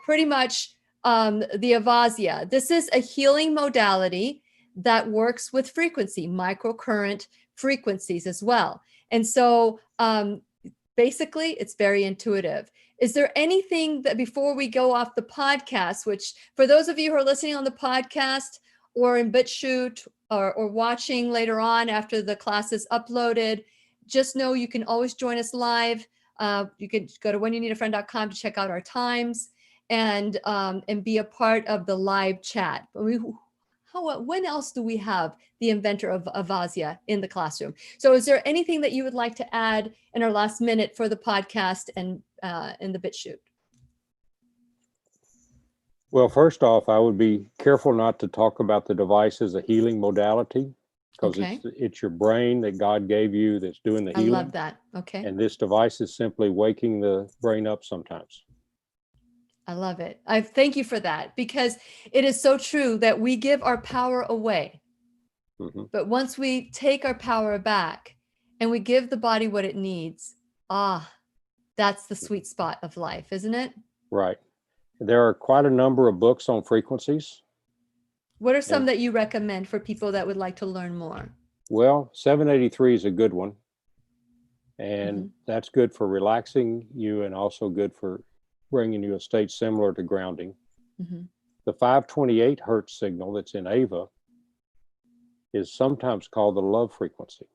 pretty much the Avazzia. This is a healing modality that works with frequency, microcurrent frequencies as well. And so basically it's very intuitive. Is there anything that before we go off the podcast, which for those of you who are listening on the podcast or in BitChute or watching later on after the class is uploaded, just know you can always join us live. You can go to whenyouneedafriend.com to check out our times and be a part of the live chat. When else do we have the inventor of Avazzia in the classroom? So is there anything that you would like to add in our last minute for the podcast and in the BitChute? Well, first off, I would be careful not to talk about the device as a healing modality, because it's your brain that God gave you that's doing the healing. I love that. Okay. And this device is simply waking the brain up sometimes. I love it. I thank you for that, because it is so true that we give our power away. Mm-hmm. But once we take our power back and we give the body what it needs, that's the sweet spot of life, isn't it? Right. There are quite a number of books on frequencies. What are some that you recommend for people that would like to learn more? Well, 783 is a good one. And that's good for relaxing you and also good for bringing you a state similar to grounding. Mm-hmm. The 528 hertz signal that's in Ava is sometimes called the love frequency.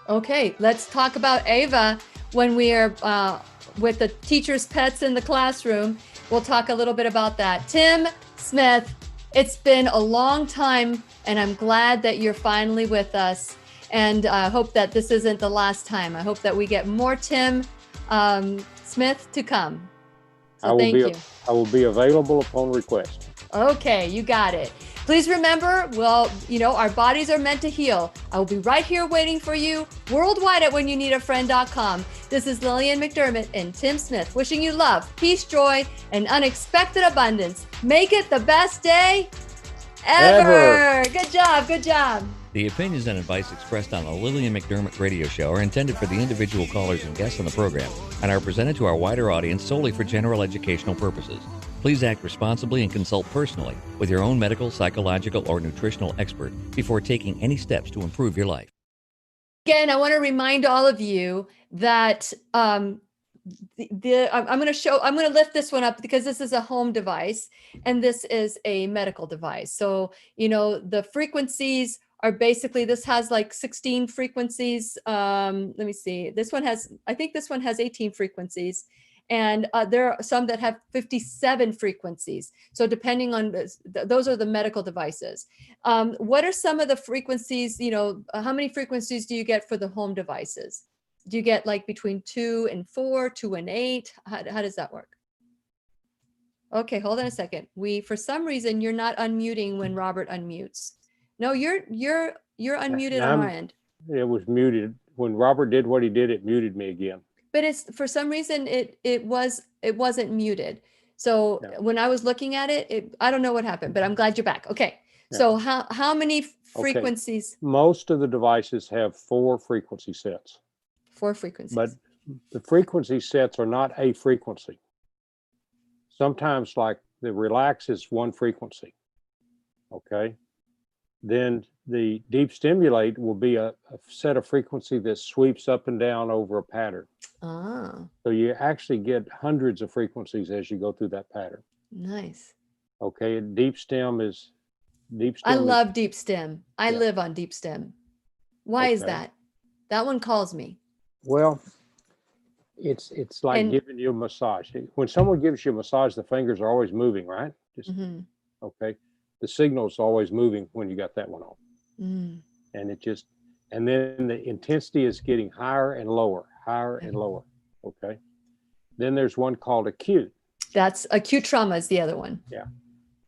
Okay, let's talk about Ava when we are with the teacher's pets in the classroom. We'll talk a little bit about that. Tim Smith, it's been a long time, and I'm glad that you're finally with us. And I hope that this isn't the last time. I hope that we get more Tim Smith to come. So thank you. I will be available upon request. Okay, you got it. Please remember, our bodies are meant to heal. I will be right here waiting for you worldwide at whenyouneedafriend.com. This is Lillian McDermott and Tim Smith wishing you love, peace, joy, and unexpected abundance. Make it the best day ever. Good job. Good job. The opinions and advice expressed on the Lillian McDermott radio show are intended for the individual callers and guests on the program and are presented to our wider audience solely for general educational purposes. Please act responsibly and consult personally with your own medical, psychological, or nutritional expert before taking any steps to improve your life. Again, I want to remind all of you that I'm going to lift this one up because this is a home device and this is a medical device. So, the frequencies are basically, this has like 16 frequencies. Let me see. I think this one has 18 frequencies. And there are some that have 57 frequencies. So depending on those are the medical devices. What are some of the frequencies, how many frequencies do you get for the home devices? Do you get like between 2 and 4, 2 and 8? How does that work? Okay, hold on a second. For some reason, you're not unmuting when Robert unmutes. No, you're unmuted on our end. It was muted. When Robert did what he did, it muted me again. But it's for some reason it wasn't muted. So when I was looking at it, I don't know what happened, but I'm glad you're back. Okay. Yeah. So how many frequencies? Okay. Most of the devices have 4 frequency sets. 4 frequencies. But the frequency sets are not a frequency. Sometimes like the relax is 1 frequency. Okay. Then the deep stimulate will be a set of frequency that sweeps up and down over a pattern. So you actually get hundreds of frequencies as you go through that pattern. Nice. Okay. Deep stem. I love deep stem. I live on deep stem. Why is that? That one calls me. Well, it's like giving you a massage. When someone gives you a massage, the fingers are always moving, right? Okay. The signal's always moving when you got that one on. And then the intensity is getting higher and lower, and lower. Okay. Then there's one called acute. That's acute trauma is the other one.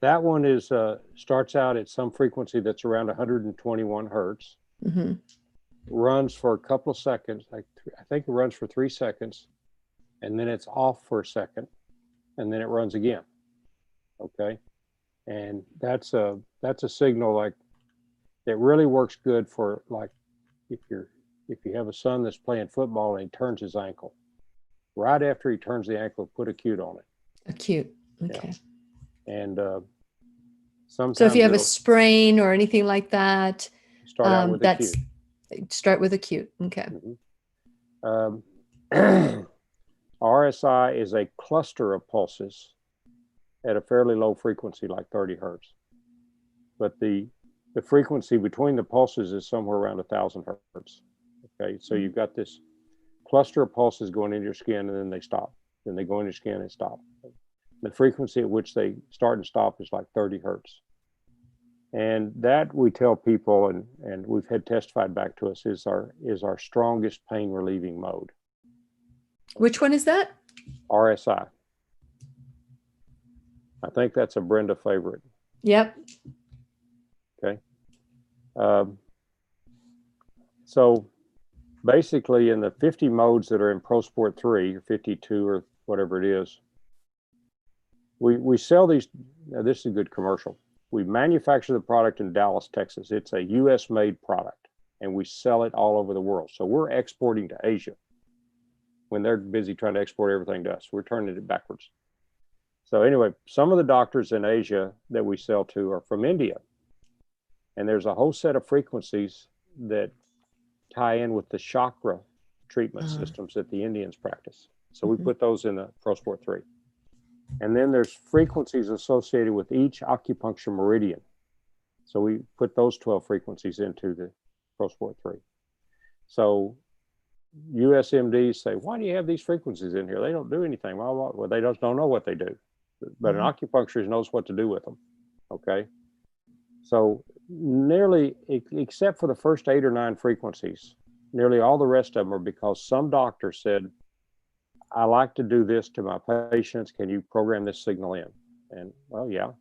That one is starts out at some frequency that's around 121 hertz, Mm-hmm. runs for a couple of seconds. I think it runs for 3 seconds, and then it's off for a second, and then it runs again. Okay, and that's a signal like that really works good for like if you have a son that's playing football and he turns his ankle. Right after he turns the ankle, put acute on it. Acute. Okay. And sometimes So if you have a it'll sprain or anything like that, start out with that's acute. start with acute. Okay. RSI is a cluster of pulses at a fairly low frequency, like 30 hertz. But the frequency between the pulses is somewhere around 1,000 hertz. Okay, so you've got this cluster of pulses going into your skin, and then they stop. Then they go into your skin and stop. The frequency at which they start and stop is like 30 hertz. And that we tell people, and we've had testified back to us, is our strongest pain relieving mode. Which one is that? RSI. I think that's a Brenda favorite. Yep. Okay. So basically in the 50 modes that are in Pro Sport 3 or 52 or whatever it is, we sell these. Now this is a good commercial. We manufacture the product in Dallas, Texas. It's a US made product, and we sell it all over the world. So we're exporting to Asia when they're busy trying to export everything to us. We're turning it backwards. So anyway, some of the doctors in Asia that we sell to are from India. And there's a whole set of frequencies that tie in with the chakra treatment systems that the Indians practice. So we put those in the Pro Sport 3. And then there's frequencies associated with each acupuncture meridian. So we put those 12 frequencies into the Pro Sport 3. So USMDs say, why do you have these frequencies in here? They don't do anything. Well, they just don't know what they do. But an acupuncturist knows what to do with them. Okay. So nearly, except for the first 8 or 9 frequencies, nearly all the rest of them are because some doctor said, I like to do this to my patients. Can you program this signal in? And well, yeah.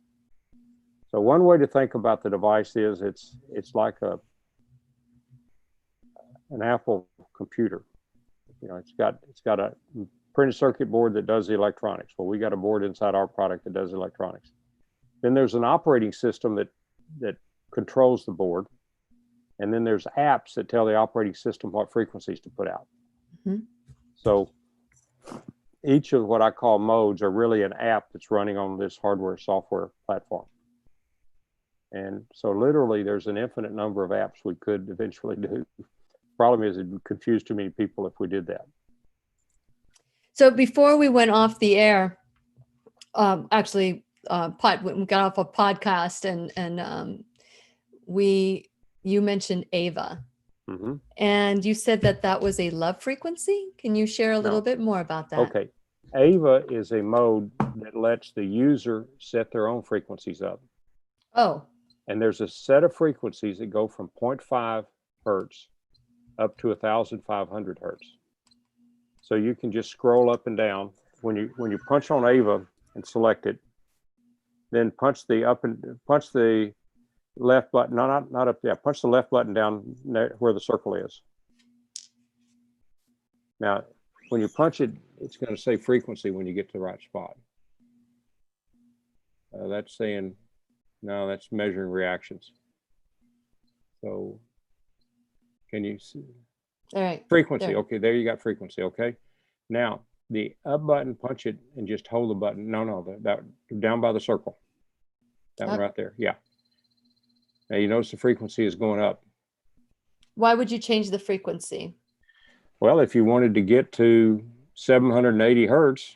So one way to think about the device is it's like an Apple computer. You know, it's got a printed circuit board that does the electronics. Well, we got a board inside our product that does electronics. Then there's an operating system that controls the board. And then there's apps that tell the operating system what frequencies to put out. Mm-hmm. So each of what I call modes are really an app that's running on this hardware software platform. And so literally there's an infinite number of apps we could eventually do. Problem is it would confuse too many people if we did that. So before we went off the air, we got off a podcast and you mentioned Ava. Mm-hmm. And you said that was a love frequency. Can you share a little bit more about that? Okay. Ava is a mode that lets the user set their own frequencies up. Oh. And there's a set of frequencies that go from 0.5 hertz up to 1,500 hertz. So you can just scroll up and down. When you punch on Ava and select it, then punch the left button, not up there, punch the left button down where the circle is. Now, when you punch it, it's going to say frequency when you get to the right spot. That's saying, no, that's measuring reactions. So can you see? All right. Frequency. There. Okay, there you got frequency. Okay. Now, the up button, punch it and just hold the button. No, that down by the circle. That one right there. Yeah. Now you notice the frequency is going up. Why would you change the frequency? Well, if you wanted to get to 780 hertz,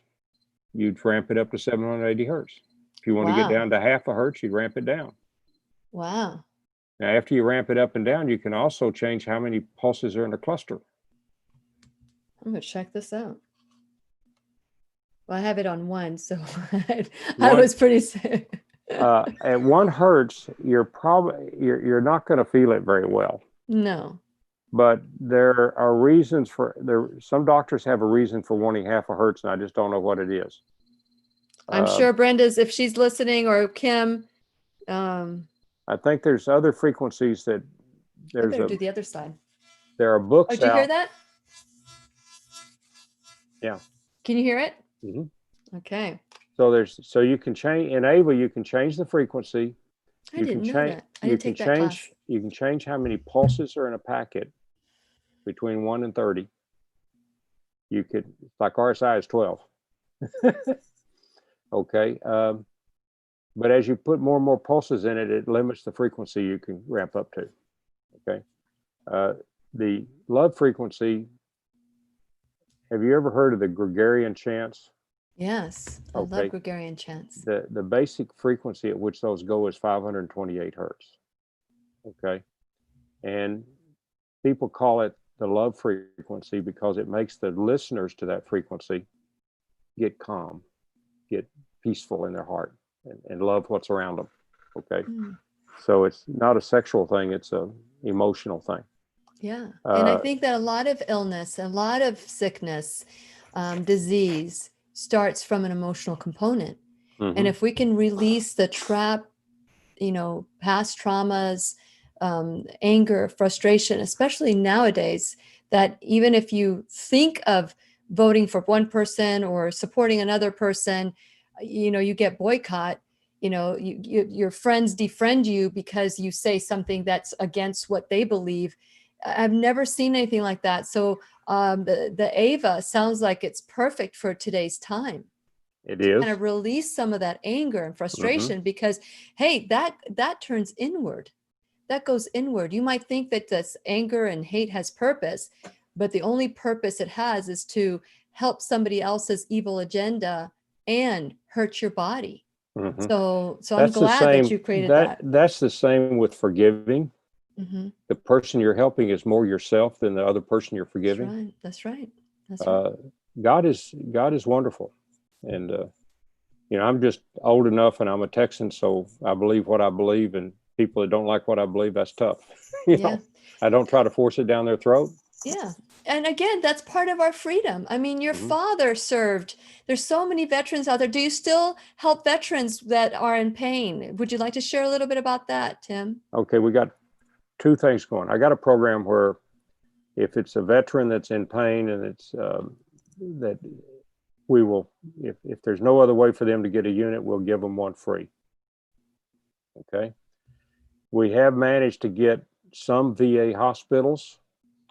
you'd ramp it up to 780 hertz. If you want to get down to half a hertz, you'd ramp it down. Wow. Now, after you ramp it up and down, you can also change how many pulses are in a cluster. I'm going to check this out. Well, I have it on 1, so I was pretty sick. At 1 hertz, you're not going to feel it very well. No. But there are reasons for there. Some doctors have a reason for wanting half a hertz, and I just don't know what it is. I'm sure Brenda's, if she's listening, or Kim, I think there's other frequencies that I better do the other side. there are Oh, books did you hear out. that? Yeah. Can you hear it? Mhm. Okay. So you can change in Ava. You can change the frequency. I You didn't can know change. that. I didn't take that class. You can change how many pulses are in a packet between 1 and 30. You could, like RSI is 12. Okay. But as you put more and more pulses in it, it limits the frequency you can ramp up to. Okay. The love frequency. Have you ever heard of the Gregorian chants? Yes. I love Okay. Gregorian chants. The basic frequency at which those go is 528 hertz. Okay. And people call it the love frequency because it makes the listeners to that frequency get calm, get peaceful in their heart, and love what's around them. Okay. So it's not a sexual thing, it's a emotional thing. Yeah. And I think that a lot of illness, a lot of sickness, disease starts from an emotional component. And if we can release the trap, past traumas, anger, frustration, especially nowadays, that even if you think of voting for one person or supporting another person, you get boycott. Your friends defriend you because you say something that's against what they believe. I've never seen anything like that. So the Ava sounds like it's perfect for today's time. It is. Kind of release some of that anger and frustration because, hey, that turns inward. That goes inward. You might think that this anger and hate has purpose, but the only purpose it has is to help somebody else's evil agenda and hurt your body. So I'm glad that you created that. That's the same with forgiving. The person you're helping is more yourself than the other person you're forgiving. That's right. That's right. God is wonderful. And, I'm just old enough and I'm a Texan, so I believe what I believe, and people that don't like what I believe, that's tough. I don't try to force it down their throat. Yeah. And again, that's part of our freedom. I mean, your father served. There's so many veterans out there. Do you still help veterans that are in pain? Would you like to share a little bit about that, Tim? Okay, we got two things going. I got a program where if it's a veteran that's in pain and it's that we will, if there's no other way for them to get a unit, we'll give them one free. Okay. We have managed to get some VA hospitals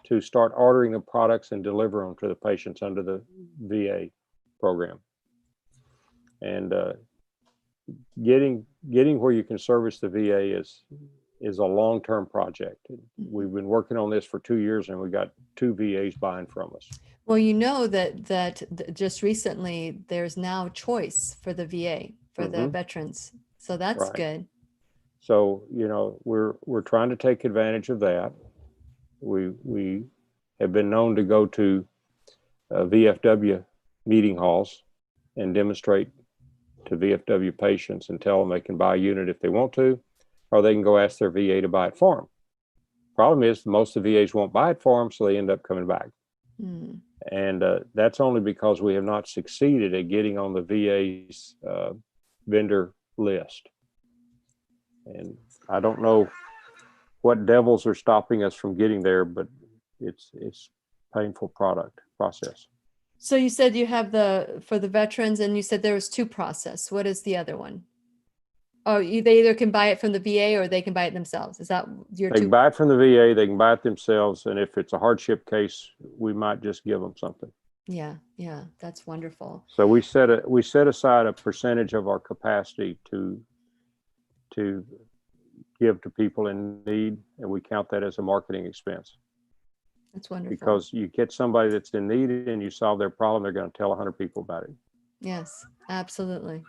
to start ordering the products and deliver them to the patients under the VA program. And getting where you can service the VA is a long-term project. We've been working on this for 2 years and we got 2 VAs buying from us. Well, that just recently there's now choice for the VA for the veterans. So that's good. So, we're trying to take advantage of that. We have been known to go to VFW meeting halls and demonstrate to VFW patients and tell them they can buy a unit if they want to, or they can go ask their VA to buy it for them. Problem is, most of the VAs won't buy it for them, so they end up coming back. And that's only because we have not succeeded at getting on the VA's vendor list. And I don't know what devils are stopping us from getting there, but it's painful process. So you said you have for the veterans, and you said there was 2 process. What is the other one? Oh, they either can buy it from the VA or they can buy it themselves. Is that your 2? They can buy it from the VA, they can buy it themselves. And if it's a hardship case, we might just give them something. Yeah. That's wonderful. So we set aside a percentage of our capacity to give to people in need, and we count that as a marketing expense. That's wonderful. Because you get somebody that's in need and you solve their problem, they're going to tell 100 people about it. Yes, absolutely.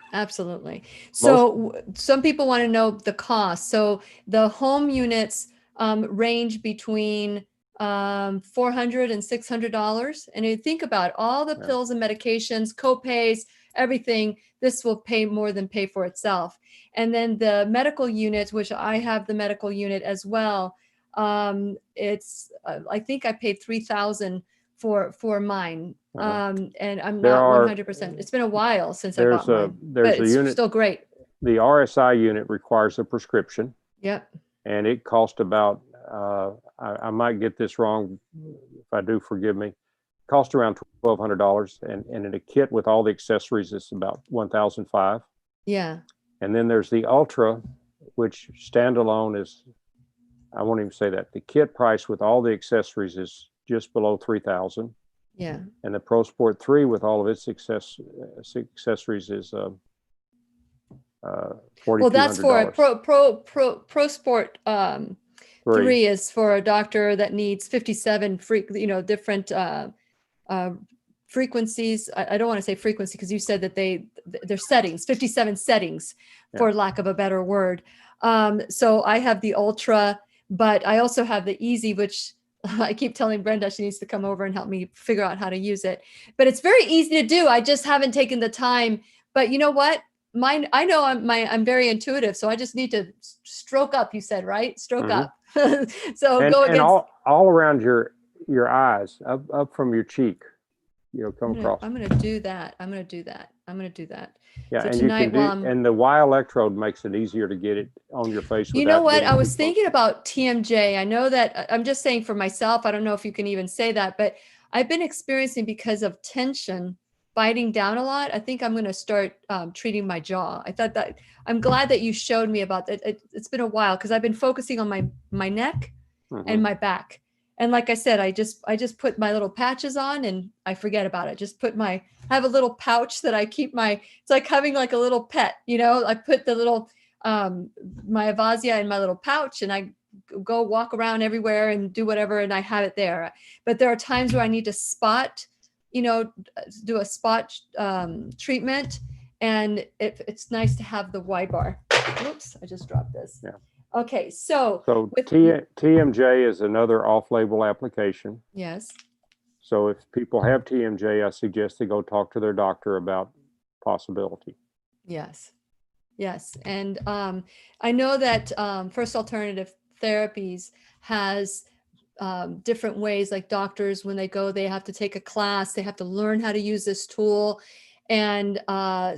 So some people want to know the cost. So the home units range between $400 and $600. And you think about all the pills and medications, co-pays, everything, this will more than pay for itself. And then the medical units, which I have the medical unit as well, It's I think I paid $3,000 for mine. And I'm There not are- 100%. It's been a while since I bought There's mine, there's but a it's unit, still great. the RSI unit requires a prescription, Yep. and it cost about, I might get this wrong. If I do, forgive me. Cost around $1,200, and in a kit with all the accessories, it's about $1,500. Yeah. And then there's the Ultra, which standalone is, I won't even say that. The kit price with all the accessories is just below $3,000. Yeah. And the Pro Sport 3 with all of its accessories is $4,200. Well, that's for a pro sport. 3 is for a doctor that needs 57 different frequencies. I don't want to say frequency because you said that they're settings, 57 settings, for lack of a better word. So I have the Ultra, but I also have the Easy, which I keep telling Brenda she needs to come over and help me figure out how to use it. But it's very easy to do. I just haven't taken the time. But you know what? Mine, I know I'm very intuitive, so I just need to stroke up. You said, right? Stroke up. So and, go against all around your eyes, up from your cheek, come across. I'm gonna do that. Yeah, So and tonight, you can do, and the Y electrode makes it easier to get it on your face. You know what? getting I was too close. thinking about TMJ. I know that I'm just saying for myself. I don't know if you can even say that, but I've been experiencing, because of tension, biting down a lot. I think I'm going to start treating my jaw. I thought that I'm glad that you showed me about that. It's been a while because I've been focusing on my neck and my back. And like I said, I just put my little patches on and I forget about it. I have a little pouch that I keep it's like having like a little pet, I put the little, my Avazzia in my little pouch and I go walk around everywhere and do whatever. And I have it there. But there are times where I need to spot, do a spot treatment. And it's nice to have the Y bar. Oops, I just dropped this. Yeah. Okay, so TMJ is another off-label application. Yes. So if people have TMJ, I suggest they go talk to their doctor about possibility. Yes. And I know that First Alternative Therapies has different ways, like doctors, when they go, they have to take a class, they have to learn how to use this tool. And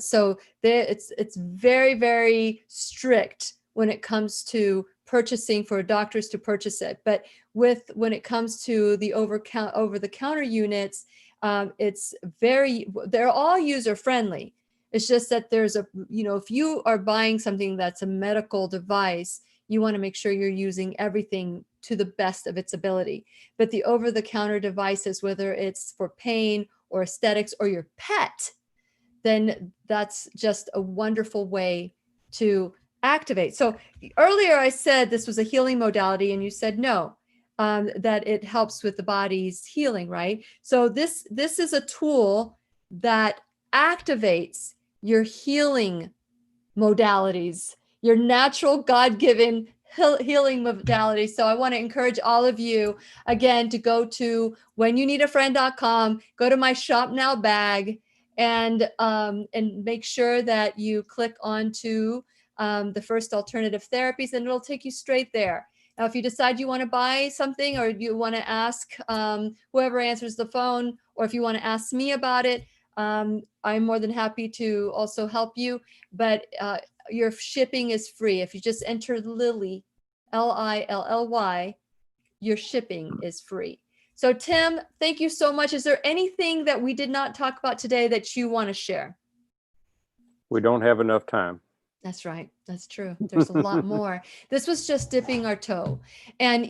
so it's very, very strict when it comes to purchasing, for doctors to purchase it. But when it comes to the over-the-counter units, they're all user friendly. It's just that there's if you are buying something that's a medical device, you want to make sure you're using everything to the best of its ability. But the over-the-counter devices, whether it's for pain or aesthetics or your pet, then that's just a wonderful way to activate. So earlier I said this was a healing modality, and you said no, that it helps with the body's healing, right? So this is a tool that activates your healing modalities, your natural God-given healing modalities. So I want to encourage all of you again to go to whenyouneedafriend.com, go to my shop now bag, and make sure that you click onto the First Alternative Therapies, and it'll take you straight there. Now, if you decide you want to buy something, or you want to ask whoever answers the phone, or if you want to ask me about it, I'm more than happy to also help you. But your shipping is free. If you just enter Lilly, Lilly, your shipping is free. So Tim, thank you so much. Is there anything that we did not talk about today that you want to share? We don't have enough time. That's right. That's true. There's a lot more. This was just dipping our toe. And,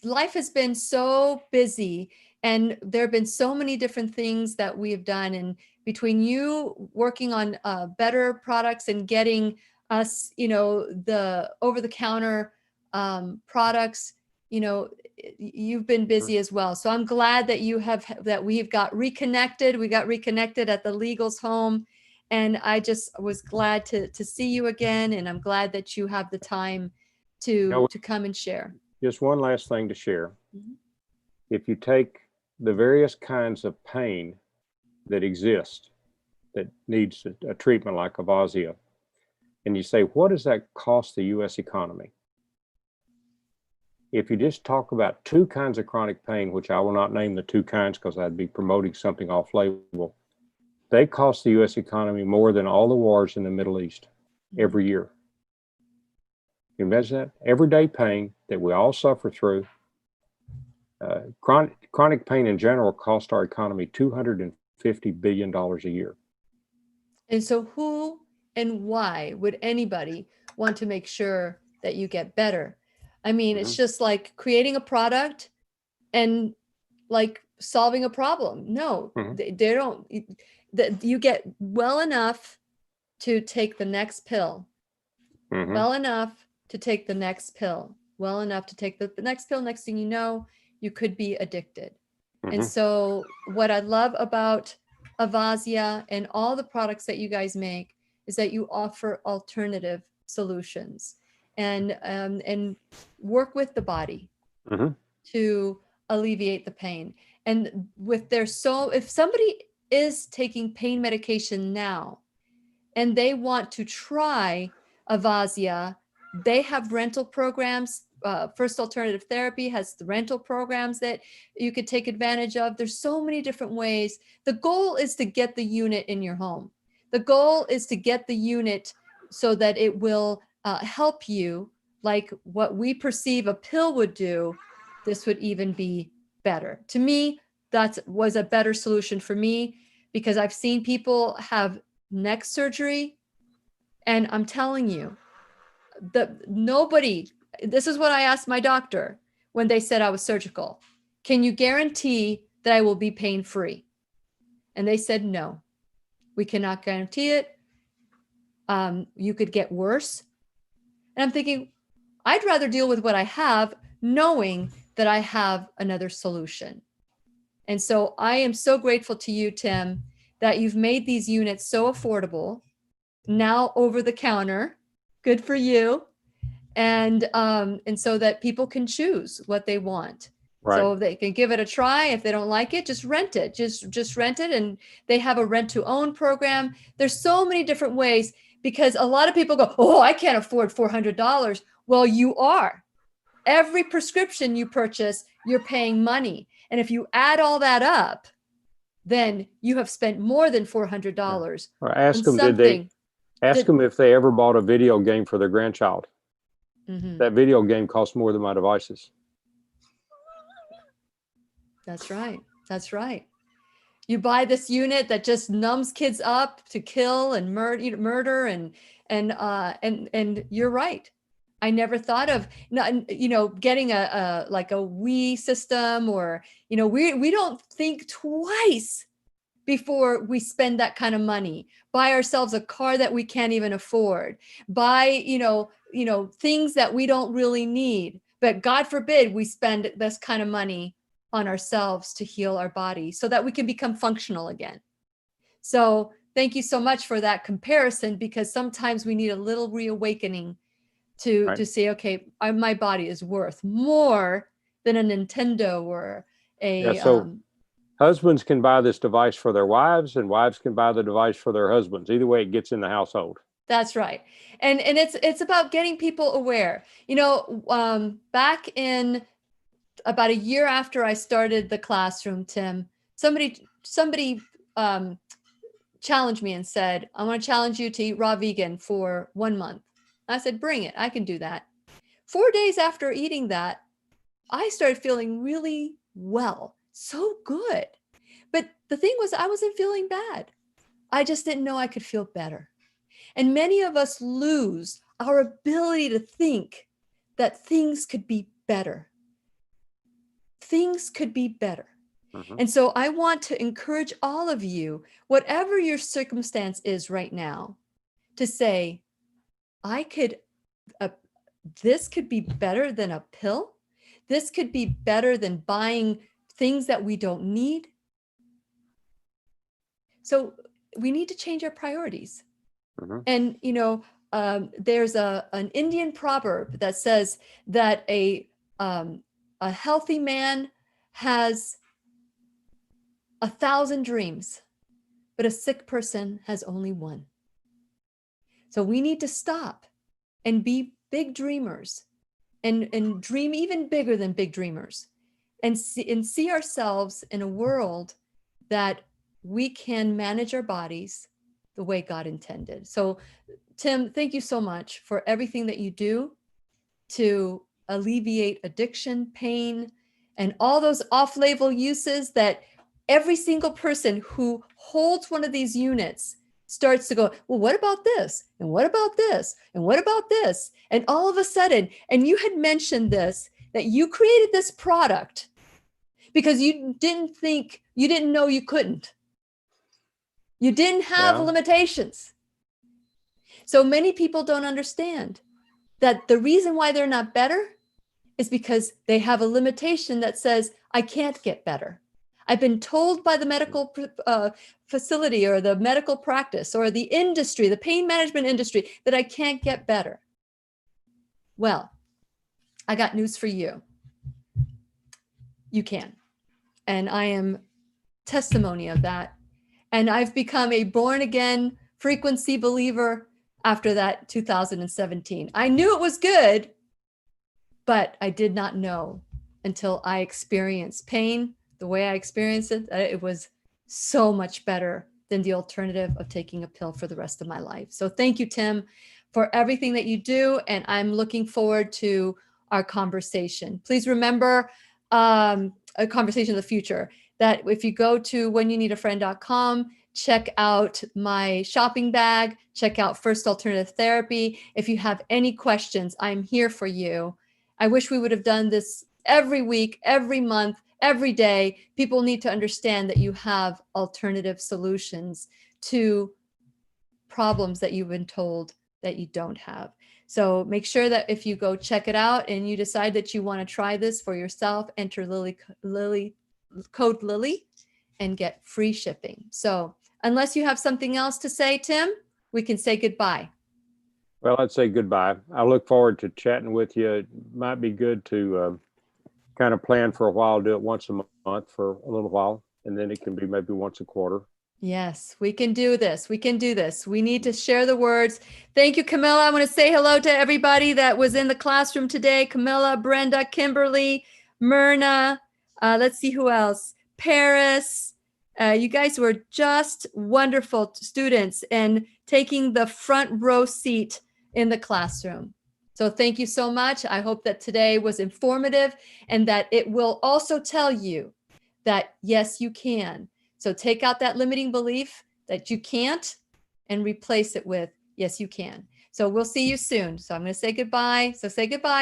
life has been so busy, and there have been so many different things that we've done. And between you working on better products and getting us, the over-the-counter products, you've been busy as well. So I'm glad that we've got reconnected. We got reconnected at the Legal's home. And I just was glad to see you again. And I'm glad that you have the time to come and share. Just one last thing to share. Mm-hmm. If you take the various kinds of pain that exist, that needs a treatment like Avazzia, and you say, what does that cost the U.S. economy? if you just talk about two kinds of chronic pain, which I will not name the two kinds because I'd be promoting something off label, they cost the U.S. economy more than all the wars in the Middle East every year. You imagine that? Everyday pain that we all suffer through. Chronic pain in general cost our economy $250 billion a year. And so who and why would anybody want to make sure that you get better? I mean, it's just like creating a product and like solving a problem. No, they don't. You get well enough to take the next pill, well enough to take the next pill, well enough to take the next pill. Next thing you know, you could be addicted. And so what I love about Avazzia and all the products that you guys make is that you offer alternative solutions and work with the body to alleviate the pain. And if somebody is taking pain medication now and they want to try Avazzia, they have rental programs. First Alternative Therapy has the rental programs that you could take advantage of. There's so many different ways. The goal is to get the unit in your home. The goal is to get the unit so that it will help you, like what we perceive a pill would do. This would even be better. To me, that was a better solution for me because I've seen people have neck surgery, and I'm telling you, this is what I asked my doctor when they said I was surgical. Can you guarantee that I will be pain-free? And they said, no, we cannot guarantee it. You could get worse. And I'm thinking, I'd rather deal with what I have, knowing that I have another solution. And so I am so grateful to you, Tim, that you've made these units so affordable, now over the counter. Good for you. And so that people can choose what they want. Right. So they can give it a try. If they don't like it, just rent it. Just rent it. And they have a rent to own program. There's so many different ways, because a lot of people go, oh, I can't afford $400. Well, you are. Every prescription you purchase, you're paying money. And if you add all that up, then you have spent more than $400. Or ask them if they ever bought a video game for their grandchild. That video game costs more than my devices. That's right. That's right. You buy this unit that just numbs kids up to kill and murder and you're right. I never thought of getting a Wii system, or we don't think twice before we spend that kind of money. Buy ourselves a car that we can't even afford. Buy things that we don't really need. But God forbid we spend this kind of money on ourselves to heal our body so that we can become functional again. So thank you so much for that comparison, because sometimes we need a little reawakening to say, okay, my body is worth more than a Nintendo or a... husbands can buy this device for their wives, and wives can buy the device for their husbands. Either way, it gets in the household. That's right. And it's about getting people aware. Back in about a year after I started the classroom, Tim, somebody challenged me and said, I want to challenge you to eat raw vegan for 1 month. I said, bring it. I can do that. 4 days after eating that, I started feeling really well. So good. But the thing was, I wasn't feeling bad. I just didn't know I could feel better. And many of us lose our ability to think that things could be better. Things could be better. And so I want to encourage all of you, whatever your circumstance is right now, to say, this could be better than a pill. This could be better than buying things that we don't need. So we need to change our priorities. And, there's an Indian proverb that says that a healthy man has 1,000 dreams, but a sick person has only one. So we need to stop and be big dreamers and dream even bigger than big dreamers, and see ourselves in a world that we can manage our bodies the way God intended. So Tim, thank you so much for everything that you do to alleviate addiction, pain, and all those off-label uses that every single person who holds one of these units starts to go, well, what about this? And what about this? And what about this? And all of a sudden, and you had mentioned this, that you created this product because you didn't know you couldn't. You didn't have limitations. So many people don't understand that the reason why they're not better is because they have a limitation that says, I can't get better. I've been told by the medical facility or the medical practice or the industry, the pain management industry, that I can't get better. Well, I got news for you. You can. And I am testimony of that. And I've become a born again frequency believer after that 2017. I knew it was good, but I did not know until I experienced pain the way I experienced it. It was so much better than the alternative of taking a pill for the rest of my life. So thank you, Tim, for everything that you do. And I'm looking forward to our conversation. Please remember a conversation in the future, that if you go to whenyouneedafriend.com, check out my shopping bag, check out First Alternative Therapy. If you have any questions, I'm here for you. I wish we would have done this every week, every month, every day. People need to understand that you have alternative solutions to problems that you've been told that you don't have. So make sure that if you go check it out and you decide that you want to try this for yourself, enter code Lily and get free shipping. So unless you have something else to say, Tim, we can say goodbye. Well, I'd say goodbye. I look forward to chatting with you. It might be good to kind of plan for a while, do it once a month for a little while, and then it can be maybe once a quarter. Yes, we can do this. We can do this. We need to share the words. Thank you, Camilla. I want to say hello to everybody that was in the classroom today. Camilla, Brenda, Kimberly, Myrna. Let's see who else. Paris. You guys were just wonderful students and taking the front row seat in the classroom. So thank you so much. I hope that today was informative and that it will also tell you that, yes, you can. So take out that limiting belief that you can't and replace it with, yes, you can. So we'll see you soon. So I'm going to say goodbye. So say goodbye.